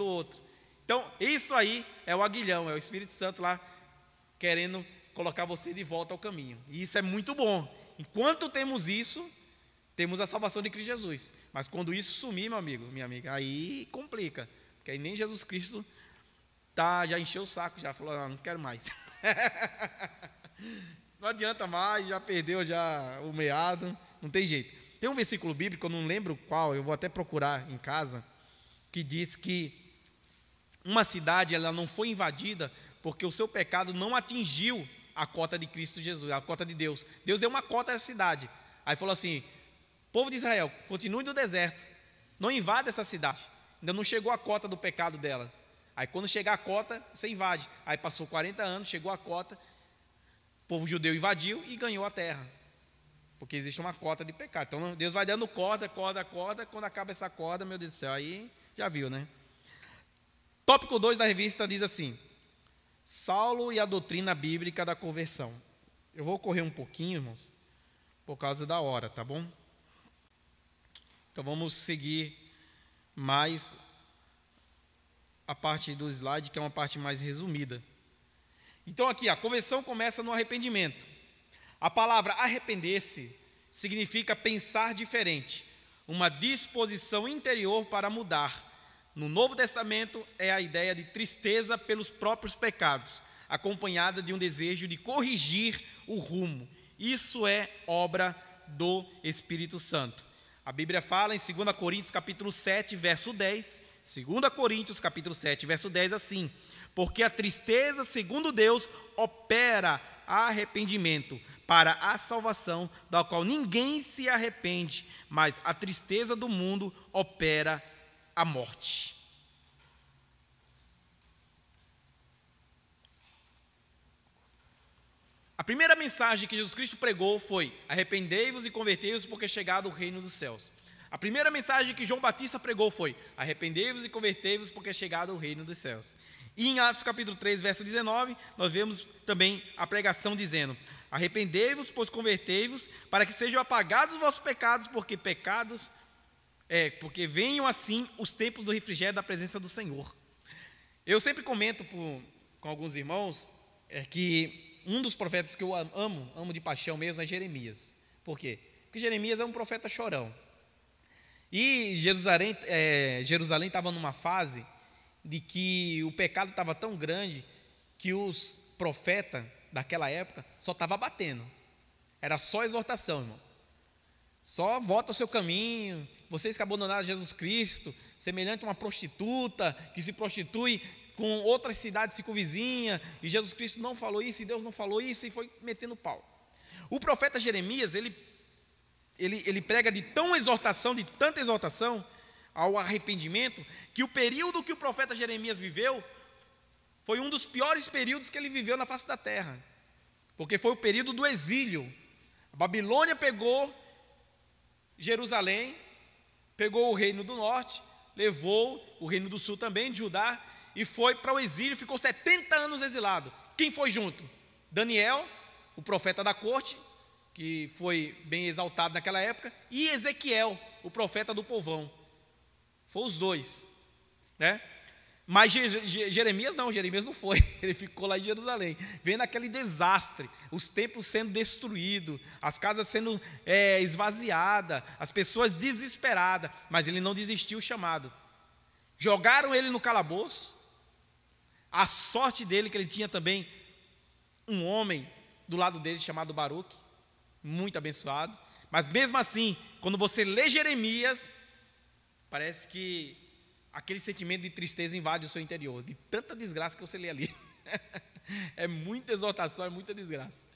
outro. Então isso aí é o aguilhão, é o Espírito Santo lá querendo colocar você de volta ao caminho. E isso é muito bom. Enquanto temos isso, temos a salvação de Cristo Jesus. Mas quando isso sumir, meu amigo, minha amiga, aí complica, porque aí nem Jesus Cristo já encheu o saco, já falou, não quero mais. Não adianta mais, já perdeu já o meado, não tem jeito. Tem um versículo bíblico, eu não lembro qual, eu vou até procurar em casa, que diz que uma cidade ela não foi invadida porque o seu pecado não atingiu a cota de Cristo Jesus, a cota de Deus. Deus deu uma cota à cidade. Aí falou assim, povo de Israel, continue no deserto, não invada essa cidade, ainda não chegou a cota do pecado dela. Aí quando chegar a cota, você invade. Aí passou 40 anos, chegou a cota, o povo judeu invadiu e ganhou a terra, porque existe uma cota de pecado. Então Deus vai dando corda, quando acaba essa corda, meu Deus do céu, aí já viu, né? Tópico 2 da revista diz assim, Saulo e a doutrina bíblica da conversão. Eu vou correr um pouquinho, irmãos, por causa da hora, tá bom? Então vamos seguir mais a parte do slide, que é uma parte mais resumida. Então aqui, a conversão começa no arrependimento. A palavra arrepender-se significa pensar diferente, uma disposição interior para mudar. No Novo Testamento é a ideia de tristeza pelos próprios pecados, acompanhada de um desejo de corrigir o rumo. Isso é obra do Espírito Santo. A Bíblia fala em 2 Coríntios capítulo 7, verso 10, 2 Coríntios capítulo 7, verso 10, assim, porque a tristeza, segundo Deus, opera arrependimento para a salvação, da qual ninguém se arrepende, mas a tristeza do mundo opera a morte. A primeira mensagem que Jesus Cristo pregou foi: arrependei-vos e convertei-vos, porque é chegado o reino dos céus. A primeira mensagem que João Batista pregou foi: arrependei-vos e convertei-vos, porque é chegado o reino dos céus. E em Atos capítulo 3, verso 19, nós vemos também a pregação dizendo: arrependei-vos, pois convertei-vos, para que sejam apagados os vossos pecados, porque venham assim os tempos do refrigério da presença do Senhor. Eu sempre comento com alguns irmãos que um dos profetas que eu amo de paixão mesmo é Jeremias. Por quê? Porque Jeremias é um profeta chorão. E Jerusalém estava numa fase de que o pecado estava tão grande que os profetas daquela época só estavam batendo. Era só exortação, irmão. Só volta ao seu caminho, vocês que abandonaram Jesus Cristo, semelhante a uma prostituta que se prostitui com outras cidades circunvizinhas, e Jesus Cristo não falou isso, e Deus não falou isso, e foi metendo pau. O profeta Jeremias, ele prega de tanta exortação ao arrependimento, que o período que o profeta Jeremias viveu foi um dos piores períodos que ele viveu na face da terra, porque foi o período do exílio. A Babilônia pegou Jerusalém, pegou o reino do norte, levou o reino do sul também, de Judá, e foi para o exílio, ficou 70 anos exilado. Quem foi junto? Daniel, o profeta da corte, que foi bem exaltado naquela época, e Ezequiel, o profeta do povão. Foi os dois, né? Mas Jeremias não foi, ele ficou lá em Jerusalém, vendo aquele desastre, os templos sendo destruídos, as casas sendo esvaziadas, as pessoas desesperadas, mas ele não desistiu do chamado. Jogaram ele no calabouço. A sorte dele que ele tinha também um homem do lado dele chamado Baruque, muito abençoado, mas mesmo assim, quando você lê Jeremias, parece que aquele sentimento de tristeza invade o seu interior, de tanta desgraça que você lê ali. É muita exortação, é muita desgraça.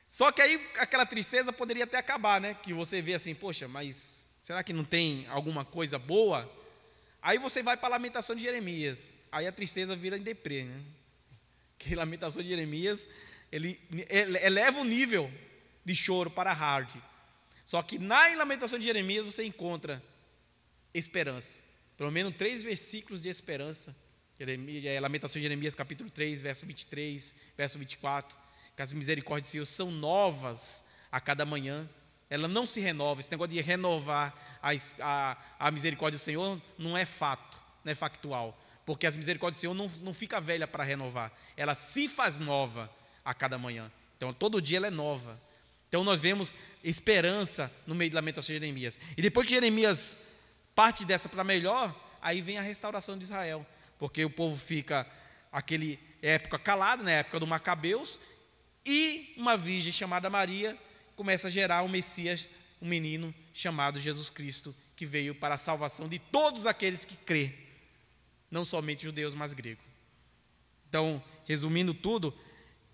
Só que aí aquela tristeza poderia até acabar, né? Que você vê assim, poxa, mas será que não tem alguma coisa boa? Aí você vai para a lamentação de Jeremias, aí a tristeza vira em deprê, né? Que a lamentação de Jeremias, ele eleva o nível de choro para hard. Só que na lamentação de Jeremias você encontra esperança. Pelo menos 3 versículos de esperança. Lamentação de Jeremias, capítulo 3, verso 23, verso 24. Que as misericórdias do Senhor são novas a cada manhã. Ela não se renova. Esse negócio de renovar a misericórdia do Senhor não é fato, não é factual. Porque as misericórdias do Senhor não fica velha para renovar. Ela se faz nova a cada manhã. Então, todo dia ela é nova. Então, nós vemos esperança no meio da lamentação de Jeremias. E depois que Jeremias parte dessa para melhor, aí vem a restauração de Israel. Porque o povo fica aquele época calada, na época do Macabeus, e uma virgem chamada Maria começa a gerar um Messias, um menino chamado Jesus Cristo, que veio para a salvação de todos aqueles que crê, não somente judeus, mas gregos. Então, resumindo tudo,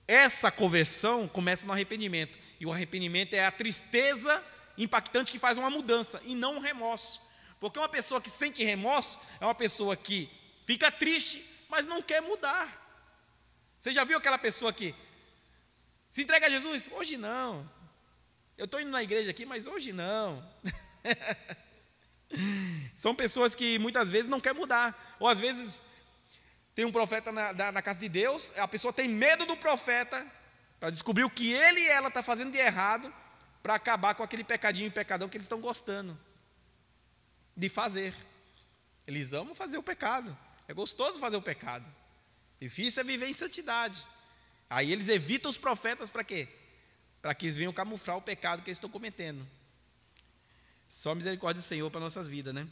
essa conversão começa no arrependimento, e o arrependimento é a tristeza impactante que faz uma mudança, e não um remorso, porque uma pessoa que sente remorso é uma pessoa que fica triste, mas não quer mudar. Você já viu aquela pessoa que se entrega a Jesus? Hoje não. Eu estou indo na igreja aqui, mas hoje não. São pessoas que muitas vezes não querem mudar. Ou às vezes tem um profeta na casa de Deus, a pessoa tem medo do profeta para descobrir o que ele e ela estão fazendo de errado, para acabar com aquele pecadinho e pecadão que eles estão gostando de fazer. Eles amam fazer o pecado. É gostoso fazer o pecado. Difícil é viver em santidade. Aí eles evitam os profetas para quê? Para que eles venham camuflar o pecado que eles estão cometendo. Só misericórdia do Senhor para nossas vidas, né?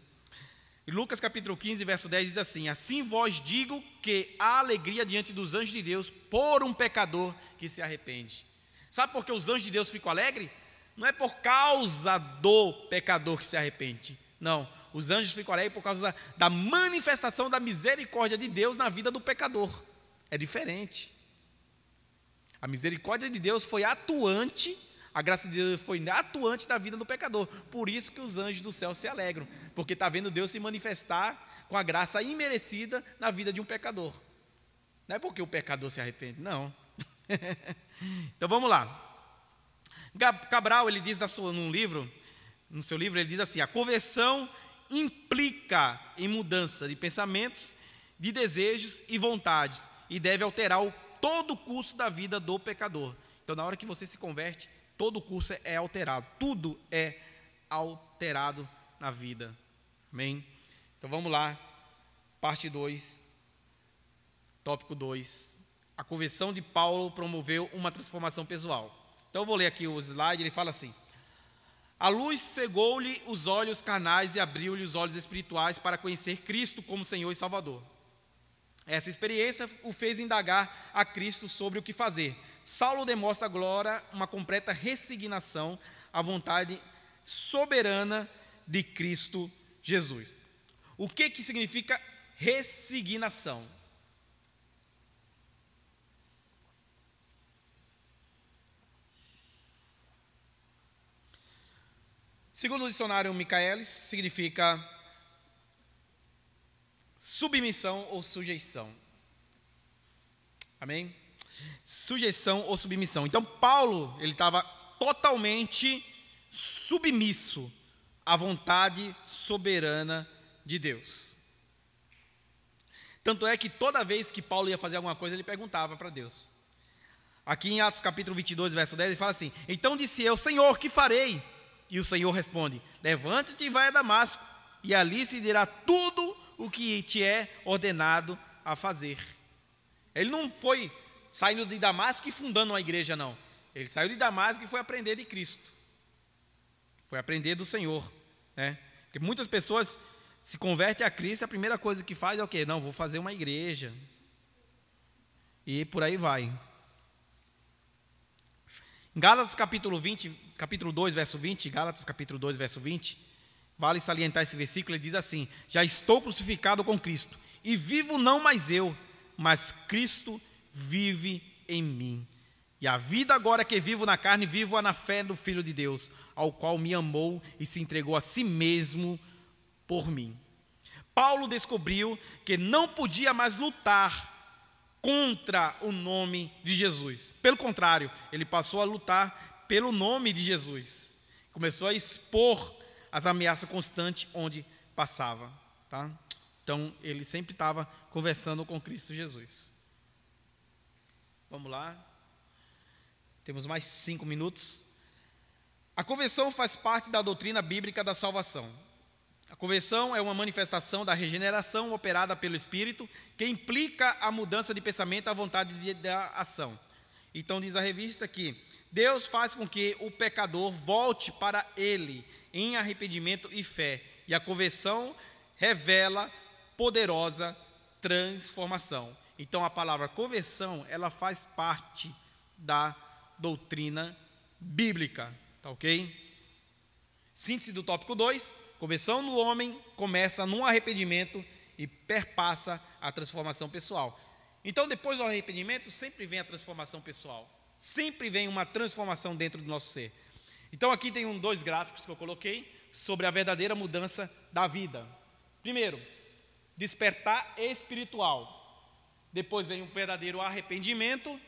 E Lucas capítulo 15, verso 10 diz assim: assim vos digo que há alegria diante dos anjos de Deus por um pecador que se arrepende. Sabe por que os anjos de Deus ficam alegres? Não é por causa do pecador que se arrepende. Não, os anjos ficam alegres por causa da manifestação da misericórdia de Deus na vida do pecador. É diferente. A misericórdia de Deus foi atuante, a graça de Deus foi atuante na vida do pecador. Por isso que os anjos do céu se alegram, porque está vendo Deus se manifestar com a graça imerecida na vida de um pecador. Não é porque o pecador se arrepende, não. Então vamos lá. Cabral, ele diz no seu livro, ele diz assim: a conversão implica em mudança de pensamentos, de desejos e vontades, e deve alterar todo o curso da vida do pecador. Então, na hora que você se converte, todo o curso é alterado, tudo é alterado na vida. Amém? Então vamos lá, parte 2, tópico 2. A conversão de Paulo promoveu uma transformação pessoal. Então eu vou ler aqui o slide, ele fala assim: a luz cegou-lhe os olhos carnais e abriu-lhe os olhos espirituais para conhecer Cristo como Senhor e Salvador. Essa experiência o fez indagar a Cristo sobre o que fazer. Saulo demonstra agora uma completa resignação à vontade soberana de Cristo Jesus. O que significa resignação? Segundo o dicionário Michaelis, significa submissão ou sujeição. Amém? Sujeição ou submissão. Então Paulo, ele estava totalmente submisso à vontade soberana de Deus. Tanto é que toda vez que Paulo ia fazer alguma coisa, ele perguntava para Deus. Aqui em Atos capítulo 22, verso 10, ele fala assim: então disse eu, Senhor, que farei? E o Senhor responde: levanta-te e vai a Damasco, e ali se dirá tudo o que te é ordenado a fazer. Ele não foi saindo de Damasco e fundando uma igreja, não. Ele saiu de Damasco e foi aprender de Cristo. Foi aprender do Senhor, né? Porque muitas pessoas se convertem a Cristo e a primeira coisa que faz é o quê? Não, vou fazer uma igreja. E por aí vai. Em Gálatas capítulo 2, verso 20, Gálatas capítulo 2, verso 20, vale salientar esse versículo, ele diz assim: já estou crucificado com Cristo, e vivo não mais eu, mas Cristo vive em mim. E a vida agora que vivo na carne, vivo-a na fé do Filho de Deus, ao qual me amou e se entregou a si mesmo por mim. Paulo descobriu que não podia mais lutar contra o nome de Jesus. Pelo contrário, ele passou a lutar pelo nome de Jesus. Começou a expor as ameaças constantes onde passava, tá? Então, ele sempre estava conversando com Cristo Jesus. Vamos lá. Temos mais 5 minutos. A conversão faz parte da doutrina bíblica da salvação. A conversão é uma manifestação da regeneração operada pelo Espírito, que implica a mudança de pensamento à vontade da ação. Então diz a revista que Deus faz com que o pecador volte para Ele em arrependimento e fé, e a conversão revela poderosa transformação. Então a palavra conversão, ela faz parte da doutrina bíblica, tá ok? Síntese do tópico 2, conversão no homem começa num arrependimento e perpassa a transformação pessoal. Então depois do arrependimento sempre vem a transformação pessoal, sempre vem uma transformação dentro do nosso ser. Então aqui tem dois gráficos que eu coloquei sobre a verdadeira mudança da vida. Primeiro, despertar espiritual. Depois vem um verdadeiro arrependimento.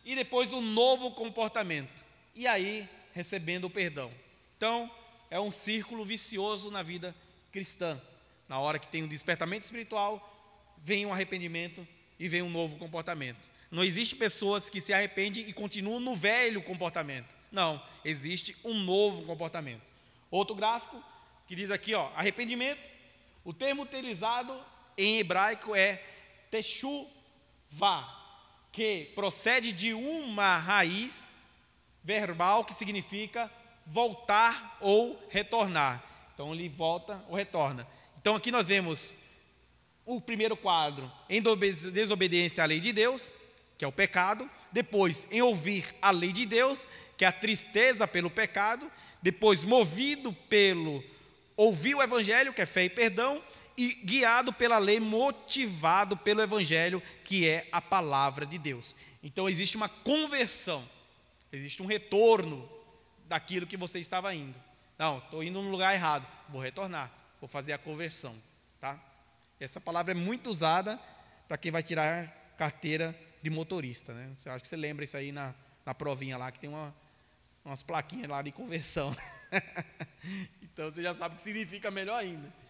E depois um novo comportamento. E aí, recebendo o perdão. Então, é um círculo vicioso na vida cristã. Na hora que tem um despertamento espiritual, vem um arrependimento e vem um novo comportamento. Não existe pessoas que se arrependem e continuam no velho comportamento. Não, existe um novo comportamento. Outro gráfico que diz aqui, arrependimento. O termo utilizado em hebraico é teshuvah, que procede de uma raiz verbal que significa voltar ou retornar. Então ele volta ou retorna. Então aqui nós vemos o primeiro quadro em desobediência à lei de Deus, que é o pecado. Depois em ouvir a lei de Deus, que é a tristeza pelo pecado. Depois movido pelo ouvir o evangelho, que é fé e perdão. E guiado pela lei, motivado pelo evangelho, que é a palavra de Deus. Então existe uma conversão, existe um retorno daquilo que você estava indo. Não, estou indo no lugar errado, vou retornar, vou fazer a conversão, tá? Essa palavra é muito usada para quem vai tirar carteira de motorista, né? Acho que você lembra isso aí na provinha lá, que tem umas plaquinhas lá de conversão. Então você já sabe o que significa, melhor ainda.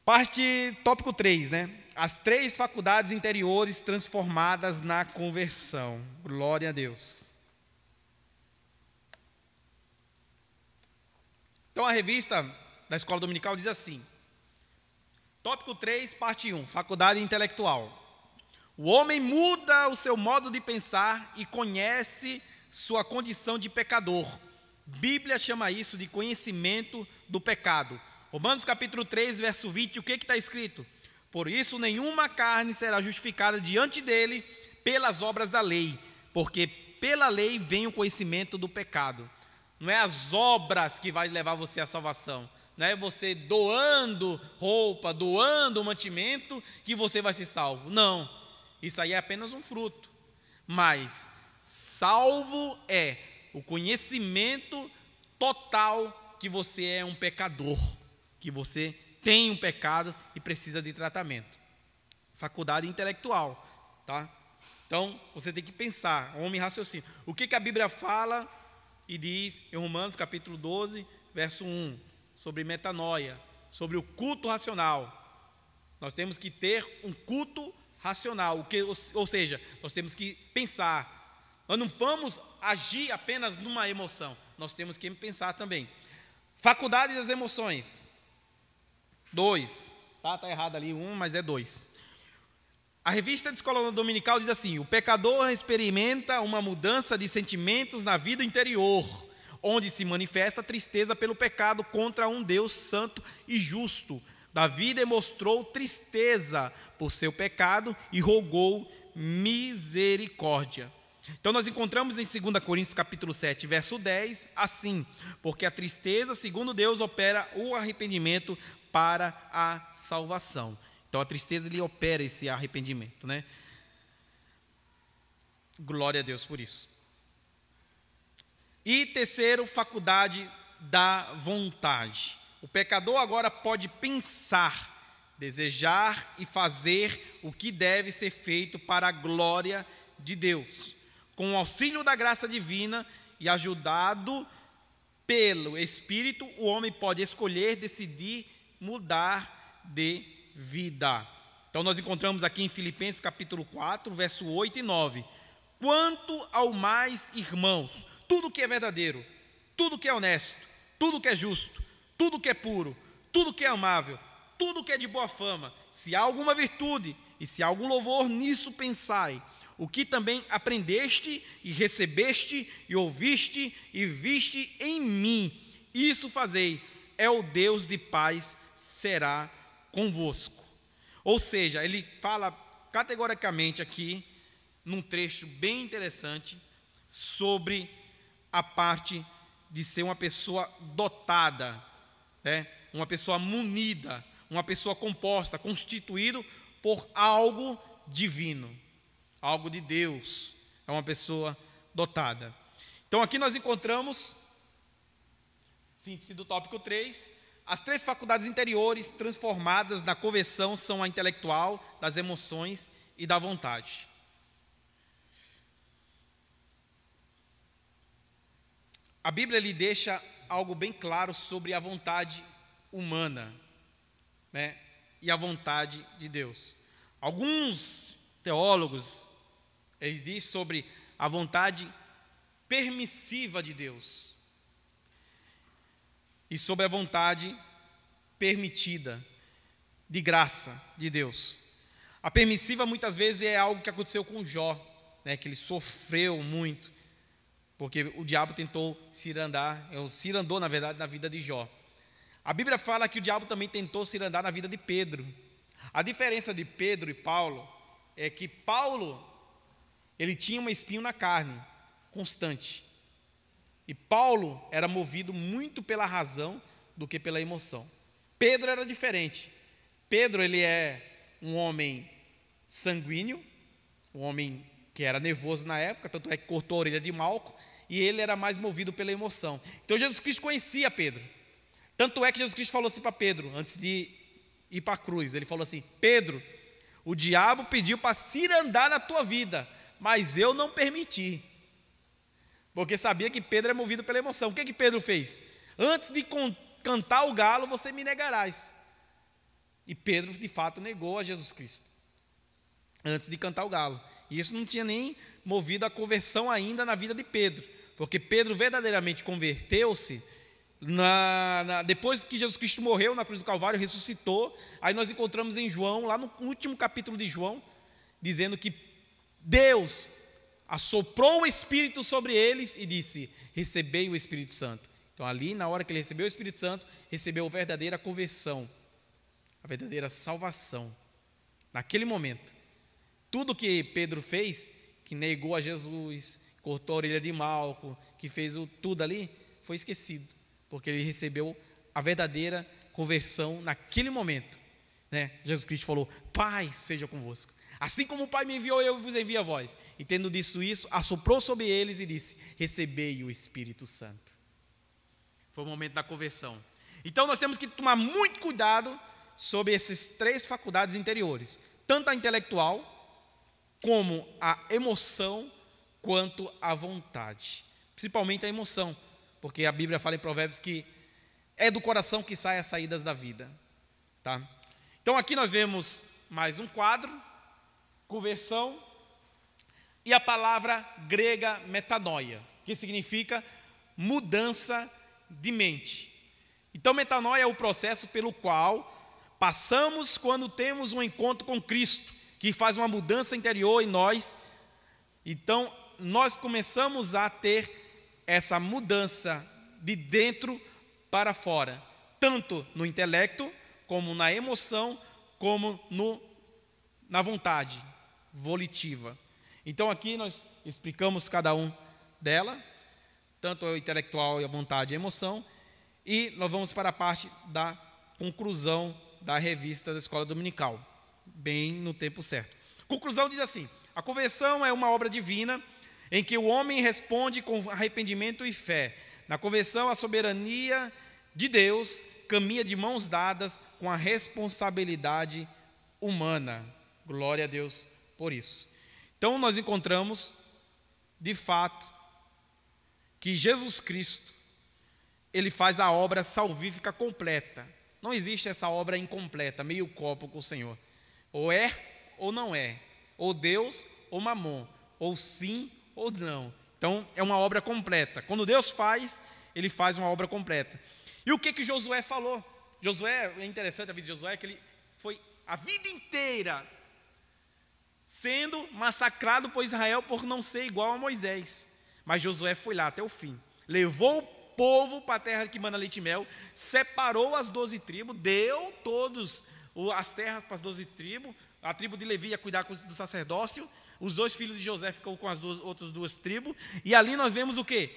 Parte tópico 3, né? As 3 faculdades interiores transformadas na conversão. Glória a Deus. Então a revista da Escola Dominical diz assim: tópico 3, parte 1, faculdade intelectual. O homem muda o seu modo de pensar e conhece sua condição de pecador. Bíblia chama isso de conhecimento do pecado. Romanos capítulo 3, verso 20, o que está escrito? Por isso nenhuma carne será justificada diante dele pelas obras da lei, porque pela lei vem o conhecimento do pecado. Não é as obras que vai levar você à salvação, não é você doando roupa, doando mantimento que você vai ser salvo. Não, isso aí é apenas um fruto. Mas salvo é o conhecimento total que você é um pecador, que você tem um pecado e precisa de tratamento. Faculdade intelectual, tá? Então, você tem que pensar, homem raciocínio. O que a Bíblia fala e diz em Romanos capítulo 12, verso 1, sobre metanoia, sobre o culto racional. Nós temos que ter um culto racional, ou seja, nós temos que pensar. Nós não vamos agir apenas numa emoção, nós temos que pensar também. Faculdade das emoções. 2, tá errado ali 1, mas é 2. A revista de Escola Dominical diz assim: o pecador experimenta uma mudança de sentimentos na vida interior, onde se manifesta a tristeza pelo pecado contra um Deus santo e justo. Davi demonstrou tristeza por seu pecado e rogou misericórdia. Então nós encontramos em 2 Coríntios capítulo 7, verso 10, assim: porque a tristeza, segundo Deus, opera o arrependimento para a salvação. Então a tristeza, ele opera esse arrependimento, né? Glória a Deus por isso. E terceiro, faculdade da vontade. O pecador agora pode pensar, desejar e fazer o que deve ser feito para a glória de Deus. Com o auxílio da graça divina e ajudado pelo Espírito, o homem pode escolher, decidir mudar de vida. Então nós encontramos aqui em Filipenses capítulo 4, verso 8 e 9. Quanto ao mais, irmãos, tudo que é verdadeiro, tudo que é honesto, tudo que é justo, tudo que é puro, tudo que é amável, tudo que é de boa fama, se há alguma virtude e se há algum louvor, nisso pensai. O que também aprendeste e recebeste e ouviste e viste em mim, isso fazei, é o Deus de paz será convosco. Ou seja, ele fala categoricamente aqui, num trecho bem interessante, sobre a parte de ser uma pessoa dotada, né? Uma pessoa munida, uma pessoa composta, constituído por algo divino, algo de Deus. É uma pessoa dotada. Então aqui nós encontramos, síntese do tópico 3, as 3 faculdades interiores transformadas na conversão são a intelectual, das emoções e da vontade. A Bíblia lhe deixa algo bem claro sobre a vontade humana, né, e a vontade de Deus. Alguns teólogos, eles dizem sobre a vontade permissiva de Deus e sobre a vontade permitida, de graça de Deus. A permissiva muitas vezes é algo que aconteceu com Jó, né, que ele sofreu muito, porque o diabo tentou cirandou na verdade na vida de Jó. A Bíblia fala que o diabo também tentou cirandar na vida de Pedro. A diferença de Pedro e Paulo é que Paulo, ele tinha um espinho na carne, constante. E Paulo era movido muito pela razão do que pela emoção. Pedro era diferente. Pedro, ele é um homem sanguíneo, um homem que era nervoso na época, tanto é que cortou a orelha de Malco, e ele era mais movido pela emoção. Então Jesus Cristo conhecia Pedro. Tanto é que Jesus Cristo falou assim para Pedro, antes de ir para a cruz, ele falou assim: Pedro, o diabo pediu para cirandar na tua vida, mas eu não permiti, porque sabia que Pedro é movido pela emoção. O que Pedro fez? Antes de cantar o galo, você me negarás. E Pedro de fato negou a Jesus Cristo, antes de cantar o galo. E isso não tinha nem movido a conversão ainda na vida de Pedro, porque Pedro verdadeiramente converteu-se depois que Jesus Cristo morreu na cruz do Calvário, ressuscitou. Aí nós encontramos em João, lá no último capítulo de João, dizendo que Deus assoprou o Espírito sobre eles e disse: recebei o Espírito Santo. Então ali, na hora que ele recebeu o Espírito Santo, recebeu a verdadeira conversão, a verdadeira salvação. Naquele momento, tudo que Pedro fez, que negou a Jesus, cortou a orelha de Malco, que fez tudo ali, foi esquecido, porque ele recebeu a verdadeira conversão naquele momento, né? Jesus Cristo falou: Pai seja convosco, assim como o Pai me enviou, eu vos envio a vós. E tendo dito isso, assoprou sobre eles e disse: recebei o Espírito Santo. Foi o momento da conversão. Então nós temos que tomar muito cuidado sobre essas 3 faculdades interiores, tanto a intelectual, como a emoção, quanto a vontade. Principalmente a emoção, porque a Bíblia fala em Provérbios que é do coração que saem as saídas da vida, tá? Então aqui nós vemos mais um quadro, conversão, e a palavra grega metanoia, que significa mudança de mente. Então metanoia é o processo pelo qual passamos quando temos um encontro com Cristo, que faz uma mudança interior em nós. Então nós começamos a ter essa mudança de dentro para fora, tanto no intelecto, como na emoção, como na vontade volitiva. Então aqui nós explicamos cada um dela, tanto a intelectual e a vontade e a emoção, e nós vamos para a parte da conclusão da revista da Escola Dominical, bem no tempo certo. Conclusão diz assim: a conversão é uma obra divina em que o homem responde com arrependimento e fé. Na conversão, a soberania de Deus caminha de mãos dadas com a responsabilidade humana. Glória a Deus por isso. Então nós encontramos, de fato, que Jesus Cristo, ele faz a obra salvífica completa. Não existe essa obra incompleta, meio copo com o Senhor. Ou é ou não é, ou Deus ou Mamon, ou sim ou não. Então é uma obra completa. Quando Deus faz, ele faz uma obra completa. E o que Josué falou? Josué, é interessante a vida de Josué, que ele foi a vida inteira sendo massacrado por Israel por não ser igual a Moisés. Mas Josué foi lá até o fim, levou o povo para a terra que mana leite e mel, separou as 12 tribos, deu todos as terras para as 12 tribos, a tribo de Levi ia cuidar do sacerdócio, os 2 filhos de José ficam com as outras 2 tribos, e ali nós vemos o quê?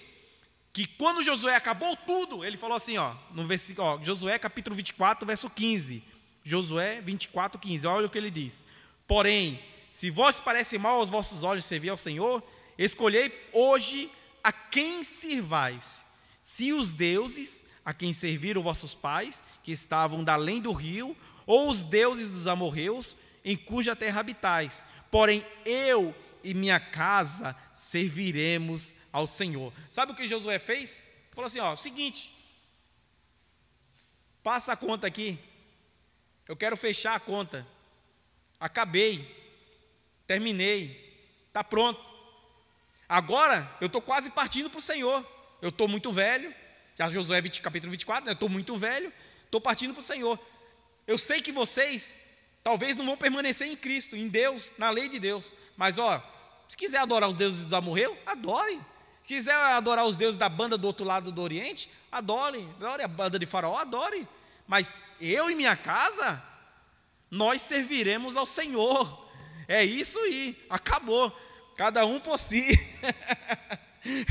Que quando Josué acabou tudo, ele falou assim, no versículo, Josué capítulo 24, verso 15, Josué 24, 15, olha o que ele diz: porém, se vos parece mal aos vossos olhos servir ao Senhor, escolhei hoje a quem sirvais, se os deuses a quem serviram vossos pais, que estavam da além do rio, ou os deuses dos amorreus, em cuja terra habitais. Porém, eu e minha casa serviremos ao Senhor. Sabe o que Josué fez? Falou assim, seguinte, passa a conta aqui, eu quero fechar a conta, acabei, terminei, está pronto, agora eu estou quase partindo para o Senhor, eu estou muito velho, já Josué capítulo 24, eu estou muito velho, estou partindo para o Senhor, eu sei que vocês talvez não vão permanecer em Cristo, em Deus, na lei de Deus, mas se quiser adorar os deuses dos amorreus, adore. Se quiser adorar os deuses da banda do outro lado do Oriente, adore a banda de Faraó, adore. Mas eu e minha casa, nós serviremos ao Senhor. É isso aí, acabou. Cada um por si.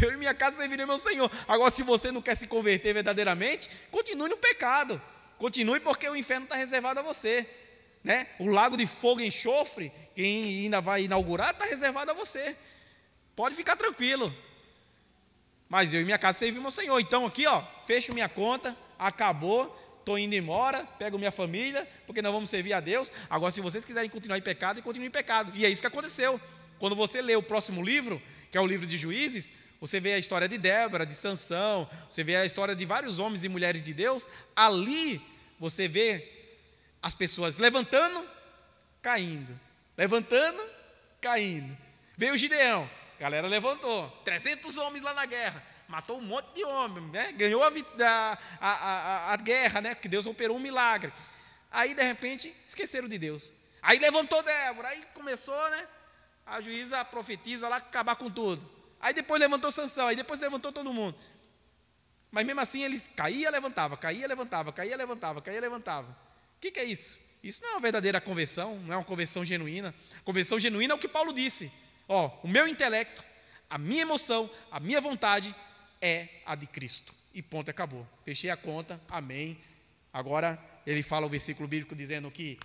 Eu e minha casa serviremos ao Senhor. Agora, se você não quer se converter verdadeiramente, continue no pecado. Continue, porque o inferno está reservado a você. Né? O lago de fogo e enxofre, quem ainda vai inaugurar, está reservado a você. Pode ficar tranquilo. Mas eu e minha casa servimos ao Senhor. Então aqui, fecho minha conta, acabou, estou indo embora, pego minha família, porque nós vamos servir a Deus. Agora, se vocês quiserem continuar em pecado, continuem em pecado. E é isso que aconteceu. Quando você lê o próximo livro, que é o livro de Juízes, você vê a história de Débora, de Sansão, você vê a história de vários homens e mulheres de Deus. Ali você vê as pessoas levantando, caindo, levantando, caindo. Veio o Gideão, a galera levantou, 300 homens lá na guerra, matou um monte de homens, né? Ganhou a guerra, né? Porque Deus operou um milagre. Aí, de repente, esqueceram de Deus. Aí levantou Débora, aí começou, né? A juíza profetiza lá, acabar com tudo. Aí depois levantou Sansão, aí depois levantou todo mundo. Mas mesmo assim, eles caía, levantava, caía, levantava, caía, levantava, caía, levantava. O que é isso? Isso não é uma verdadeira conversão, não é uma conversão genuína. Conversão genuína é o que Paulo disse. O meu intelecto, a minha emoção, a minha vontade é a de Cristo. E ponto, acabou. Fechei a conta, amém. Agora ele fala o versículo bíblico dizendo que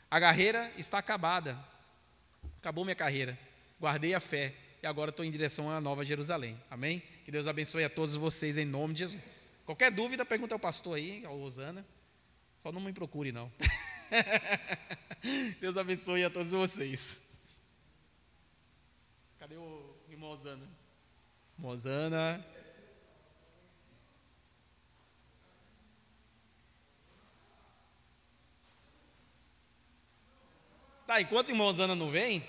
a carreira está acabada. Acabou minha carreira. Guardei a fé e agora estou em direção à Nova Jerusalém. Amém? Que Deus abençoe a todos vocês em nome de Jesus. Qualquer dúvida, pergunta ao pastor aí, ao Rosana. Só não me procure, não. Deus abençoe a todos vocês. Cadê o irmão Osana? Mozana. Tá, enquanto o irmão Osana não vem,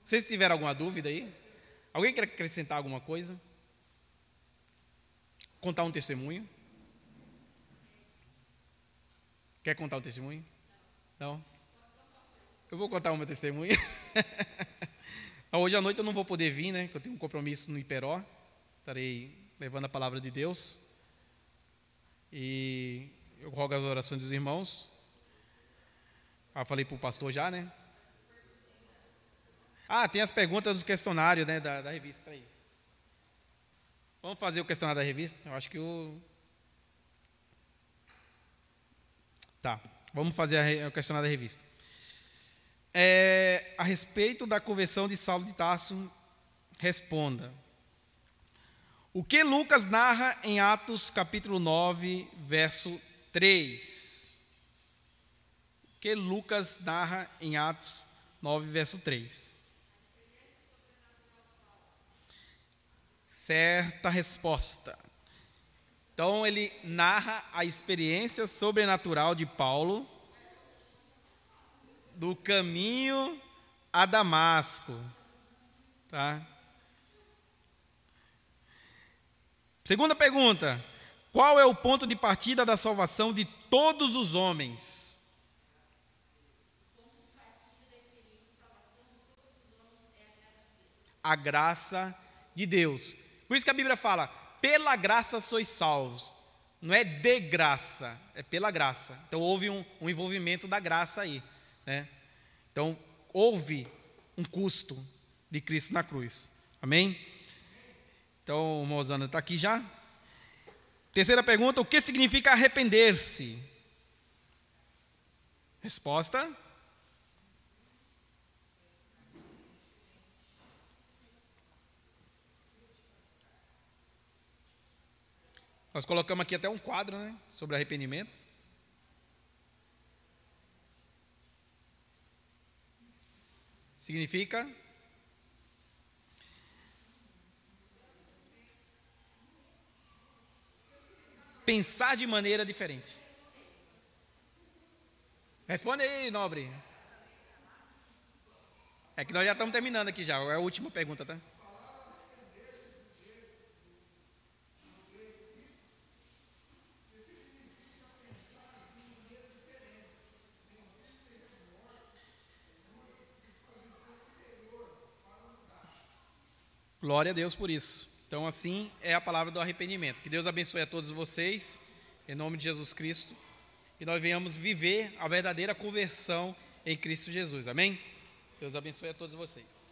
vocês tiveram alguma dúvida aí? Alguém quer acrescentar alguma coisa? Contar um testemunho? Quer contar um testemunho? Não? Eu vou contar o meu testemunho. Hoje à noite eu não vou poder vir, né? Porque eu tenho um compromisso no Iperó. Estarei levando a palavra de Deus. E eu rogo as orações dos irmãos. Falei para o pastor já, né? Tem as perguntas do questionário, né? Da revista. Peraí. Vamos fazer o questionário da revista? Eu acho que vamos fazer o questionário da revista. A respeito da conversão de Saulo de Tarso, responda. O que Lucas narra em Atos capítulo 9, verso 3? O que Lucas narra em Atos 9, verso 3? Certa resposta. Então ele narra a experiência sobrenatural de Paulo do caminho a Damasco, tá? Segunda pergunta: qual é o ponto de partida da salvação de todos os homens? A graça de Deus. Por isso que a Bíblia fala: pela graça sois salvos. Não é de graça, é pela graça. Então houve um envolvimento da graça aí, né? Então houve um custo de Cristo na cruz. Amém? Então, a Mozana está aqui já. Terceira pergunta: o que significa arrepender-se? Resposta: nós colocamos aqui até um quadro, né, sobre arrependimento. Significa pensar de maneira diferente. Responde aí, nobre. É que nós já estamos terminando aqui já. É a última pergunta, tá? Glória a Deus por isso. Então, assim é a palavra do arrependimento. Que Deus abençoe a todos vocês, em nome de Jesus Cristo, e nós venhamos viver a verdadeira conversão em Cristo Jesus. Amém? Deus abençoe a todos vocês.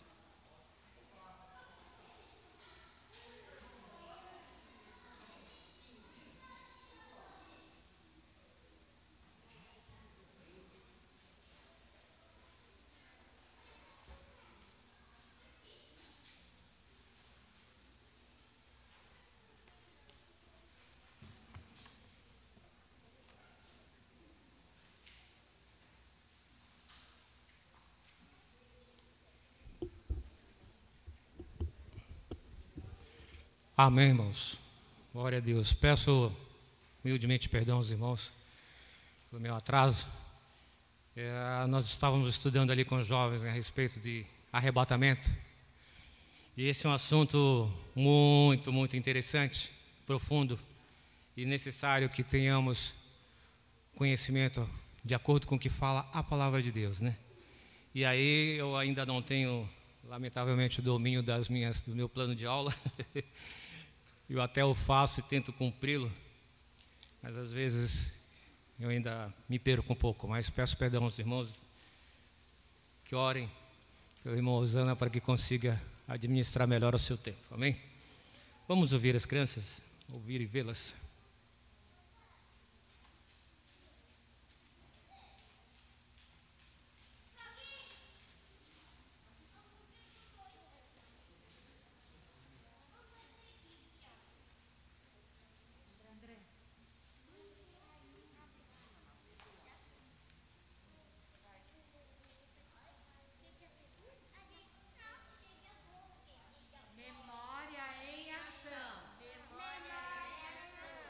Amém, irmãos. Glória a Deus. Peço humildemente perdão aos irmãos pelo meu atraso. Nós estávamos estudando ali com os jovens, né, a respeito de arrebatamento. E esse é um assunto muito, muito interessante, profundo e necessário que tenhamos conhecimento de acordo com o que fala a palavra de Deus, né? E aí eu ainda não tenho, lamentavelmente, o domínio do meu plano de aula. Eu até o faço e tento cumpri-lo, mas às vezes eu ainda me perco um pouco. Mas peço perdão aos irmãos que orem pelo irmão Osana para que consiga administrar melhor o seu tempo. Amém? Vamos ouvir as crianças, ouvir e vê-las. Memória em ação. Memória em ação.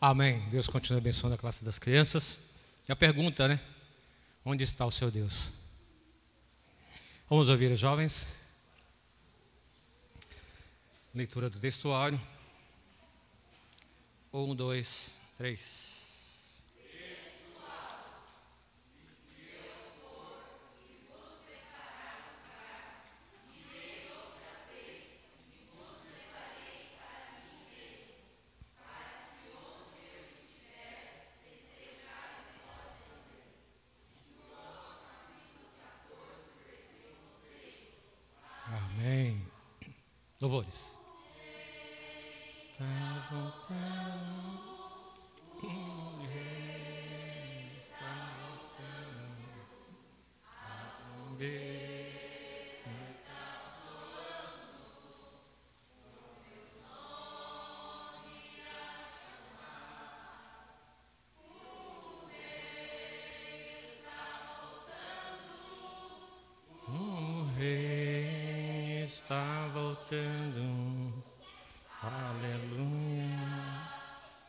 Amém. Deus continue abençoando a classe das crianças. E a pergunta, né? Onde está o seu Deus? Vamos ouvir os jovens. Leitura do textuário. 1, 2, 3. Amém. Louvores. Está voltando, o Rei está voltando, a ver, está soando, o meu nome a chamar, o Rei está voltando, o Rei está voltando. Aleluia,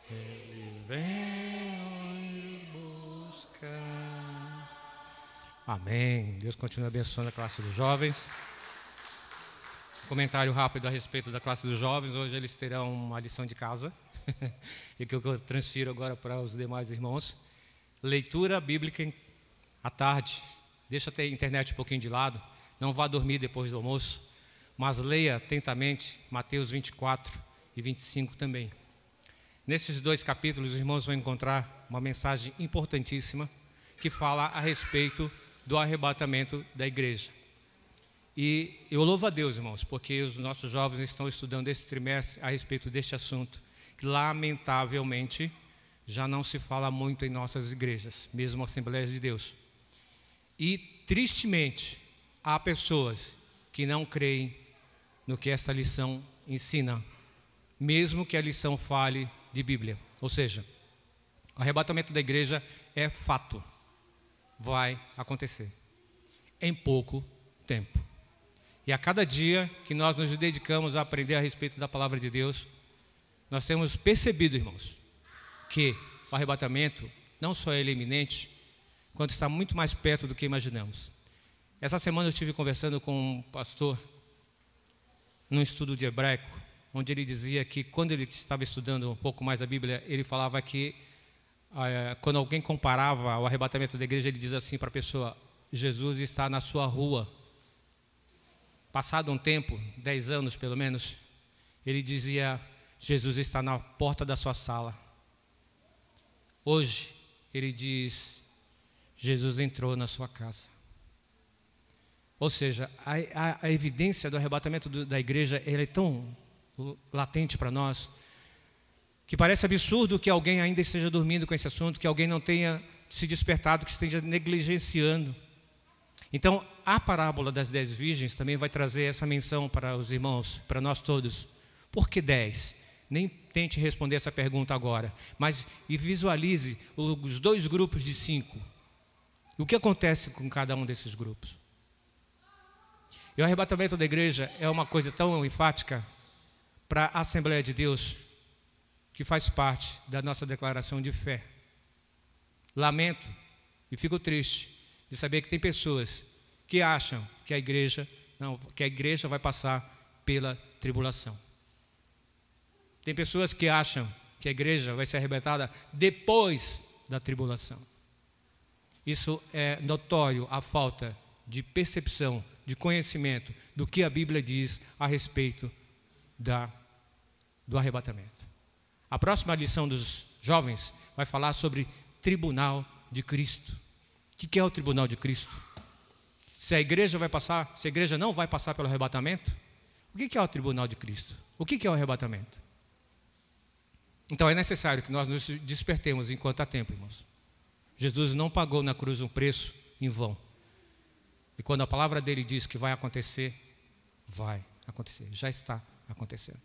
Ele vem nos buscar. Amém. Deus continue abençoando a classe dos jovens. Comentário rápido a respeito da classe dos jovens. Hoje eles terão uma lição de casa, e que eu transfiro agora para os demais irmãos. Leitura bíblica à tarde. Deixa a internet um pouquinho de lado. Não vá dormir depois do almoço, mas leia atentamente Mateus 24 e 25 também. Nesses 2 capítulos, os irmãos vão encontrar uma mensagem importantíssima que fala a respeito do arrebatamento da igreja. E eu louvo a Deus, irmãos, porque os nossos jovens estão estudando esse trimestre a respeito deste assunto, que lamentavelmente já não se fala muito em nossas igrejas, mesmo Assembleias de Deus. E tristemente, há pessoas que não creem no que esta lição ensina, mesmo que a lição fale de Bíblia. Ou seja, o arrebatamento da igreja é fato, vai acontecer em pouco tempo. E a cada dia que nós nos dedicamos a aprender a respeito da palavra de Deus, nós temos percebido, irmãos, que o arrebatamento não só é iminente, quanto está muito mais perto do que imaginamos. Essa semana eu estive conversando com um pastor num estudo de hebraico, onde ele dizia que quando ele estava estudando um pouco mais a Bíblia, ele falava que quando alguém comparava o arrebatamento da igreja, ele diz assim para a pessoa: Jesus está na sua rua. Passado um tempo, 10 anos pelo menos, ele dizia: Jesus está na porta da sua sala. Hoje, ele diz: Jesus entrou na sua casa. Ou seja, a evidência do arrebatamento da igreja ela é tão latente para nós, que parece absurdo que alguém ainda esteja dormindo com esse assunto, que alguém não tenha se despertado, que esteja negligenciando. Então, a parábola das 10 virgens também vai trazer essa menção para os irmãos, para nós todos. Por que 10? Nem tente responder essa pergunta agora, mas visualize os 2 grupos de 5. O que acontece com cada um desses grupos? E o arrebatamento da igreja é uma coisa tão enfática para a Assembleia de Deus, que faz parte da nossa declaração de fé. Lamento e fico triste de saber que tem pessoas que acham que a igreja vai passar pela tribulação. Tem pessoas que acham que a igreja vai ser arrebatada depois da tribulação. Isso é notório a falta de percepção, de conhecimento do que a Bíblia diz a respeito do arrebatamento. A próxima lição dos jovens vai falar sobre tribunal de Cristo. O que é o tribunal de Cristo? Se a igreja não vai passar pelo arrebatamento, o que é o tribunal de Cristo? O que é o arrebatamento? Então é necessário que nós nos despertemos enquanto há tempo, irmãos. Jesus não pagou na cruz um preço em vão. E quando a palavra dele diz que vai acontecer, já está acontecendo.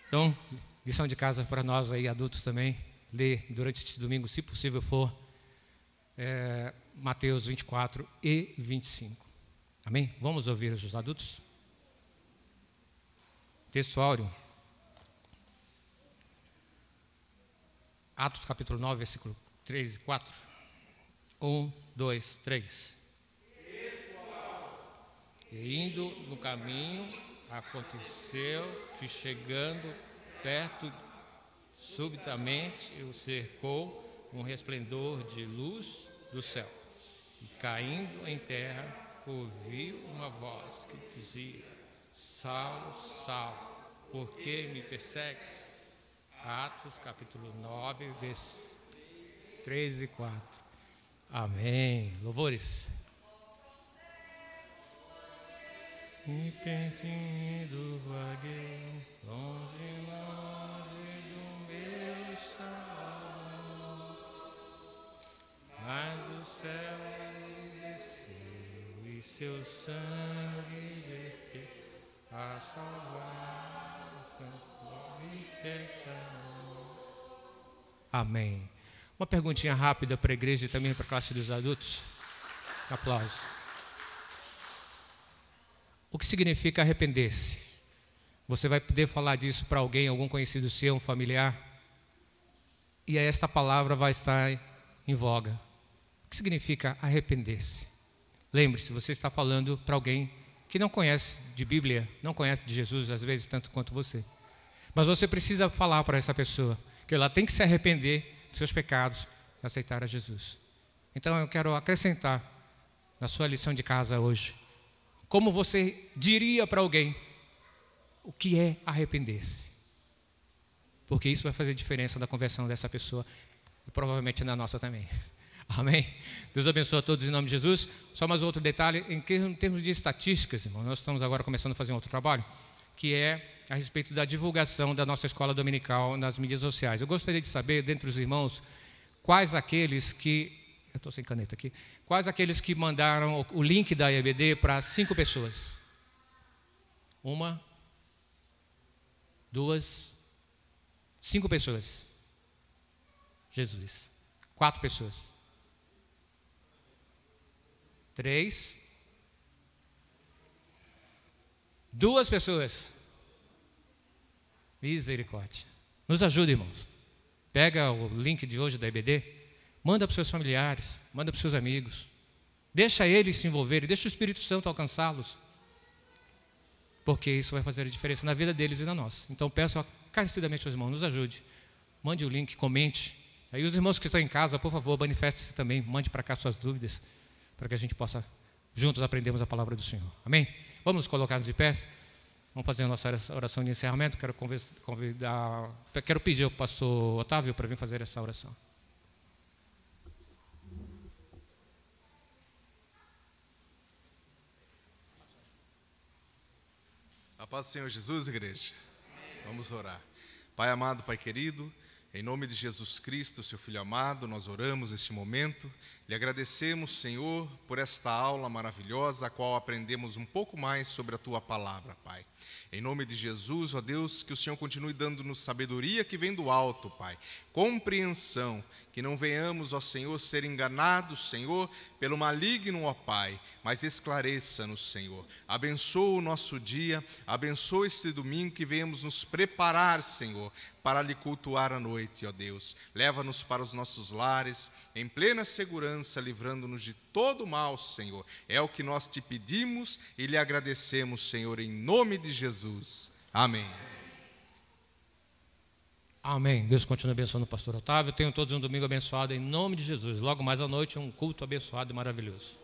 Então, lição de casa para nós aí adultos também, ler durante este domingo, se possível for, Mateus 24 e 25. Amém? Vamos ouvir os adultos? Textuário. Atos capítulo 9, versículo 3 e 4. 1, 2, 3. E indo no caminho, aconteceu que chegando perto, subitamente o cercou um resplendor de luz do céu. E caindo em terra, ouviu uma voz que dizia: Saulo, Saulo, por que me persegues? Atos capítulo 9, versículos 3 e 4. Amém. Louvores. E perdido vaguei, longe do meu Salvador, mas do céu ele desceu e seu sangue verteu a salvar o pecador. Amém. Uma perguntinha rápida para a igreja e também para a classe dos adultos. Aplausos. O que significa arrepender-se? Você vai poder falar disso para alguém, algum conhecido seu, um familiar? E aí esta palavra vai estar em voga. O que significa arrepender-se? Lembre-se, você está falando para alguém que não conhece de Bíblia, não conhece de Jesus, às vezes, tanto quanto você. Mas você precisa falar para essa pessoa que ela tem que se arrepender dos seus pecados e aceitar a Jesus. Então eu quero acrescentar na sua lição de casa hoje, como você diria para alguém o que é arrepender-se? Porque isso vai fazer diferença na conversão dessa pessoa e provavelmente na nossa também. Amém? Deus abençoe a todos em nome de Jesus. Só mais outro detalhe, em termos de estatísticas, irmão, nós estamos agora começando a fazer um outro trabalho, que é a respeito da divulgação da nossa escola dominical nas mídias sociais. Eu gostaria de saber, dentre os irmãos, quais aqueles que... Eu estou sem caneta aqui. Quais aqueles que mandaram o link da EBD para 5 pessoas? 1, 2, 5 pessoas. Jesus. 4 pessoas. 3. 2 pessoas. Misericórdia. Nos ajuda, irmãos. Pega o link de hoje da EBD. Manda para os seus familiares, manda para os seus amigos. Deixa eles se envolverem, deixa o Espírito Santo alcançá-los. Porque isso vai fazer a diferença na vida deles e na nossa. Então peço encarecidamente aos irmãos, nos ajude. Mande o link, comente. Aí os irmãos que estão em casa, por favor, manifestem-se também. Mande para cá suas dúvidas, para que a gente possa juntos aprendermos a palavra do Senhor. Amém? Vamos nos colocar de pé. Vamos fazer a nossa oração de encerramento. Quero pedir ao pastor Otávio para vir fazer essa oração. A paz do Senhor Jesus, igreja. Vamos orar. Pai amado, Pai querido, em nome de Jesus Cristo, seu Filho amado, nós oramos neste momento. Lhe agradecemos, Senhor, por esta aula maravilhosa, a qual aprendemos um pouco mais sobre a Tua palavra, Pai. Em nome de Jesus, ó Deus, que o Senhor continue dando-nos sabedoria que vem do alto, Pai. Compreensão, que não venhamos, ó Senhor, ser enganados, Senhor, pelo maligno, ó Pai, mas esclareça-nos, Senhor. Abençoa o nosso dia, abençoa este domingo, que venhamos nos preparar, Senhor, para lhe cultuar à noite, ó Deus. Leva-nos para os nossos lares, em plena segurança, livrando-nos de todo mal, Senhor. É o que nós te pedimos e lhe agradecemos, Senhor, em nome de Jesus. Amém. Amém. Deus continue abençoando o pastor Otávio. Tenham todos um domingo abençoado em nome de Jesus. Logo mais à noite, um culto abençoado e maravilhoso.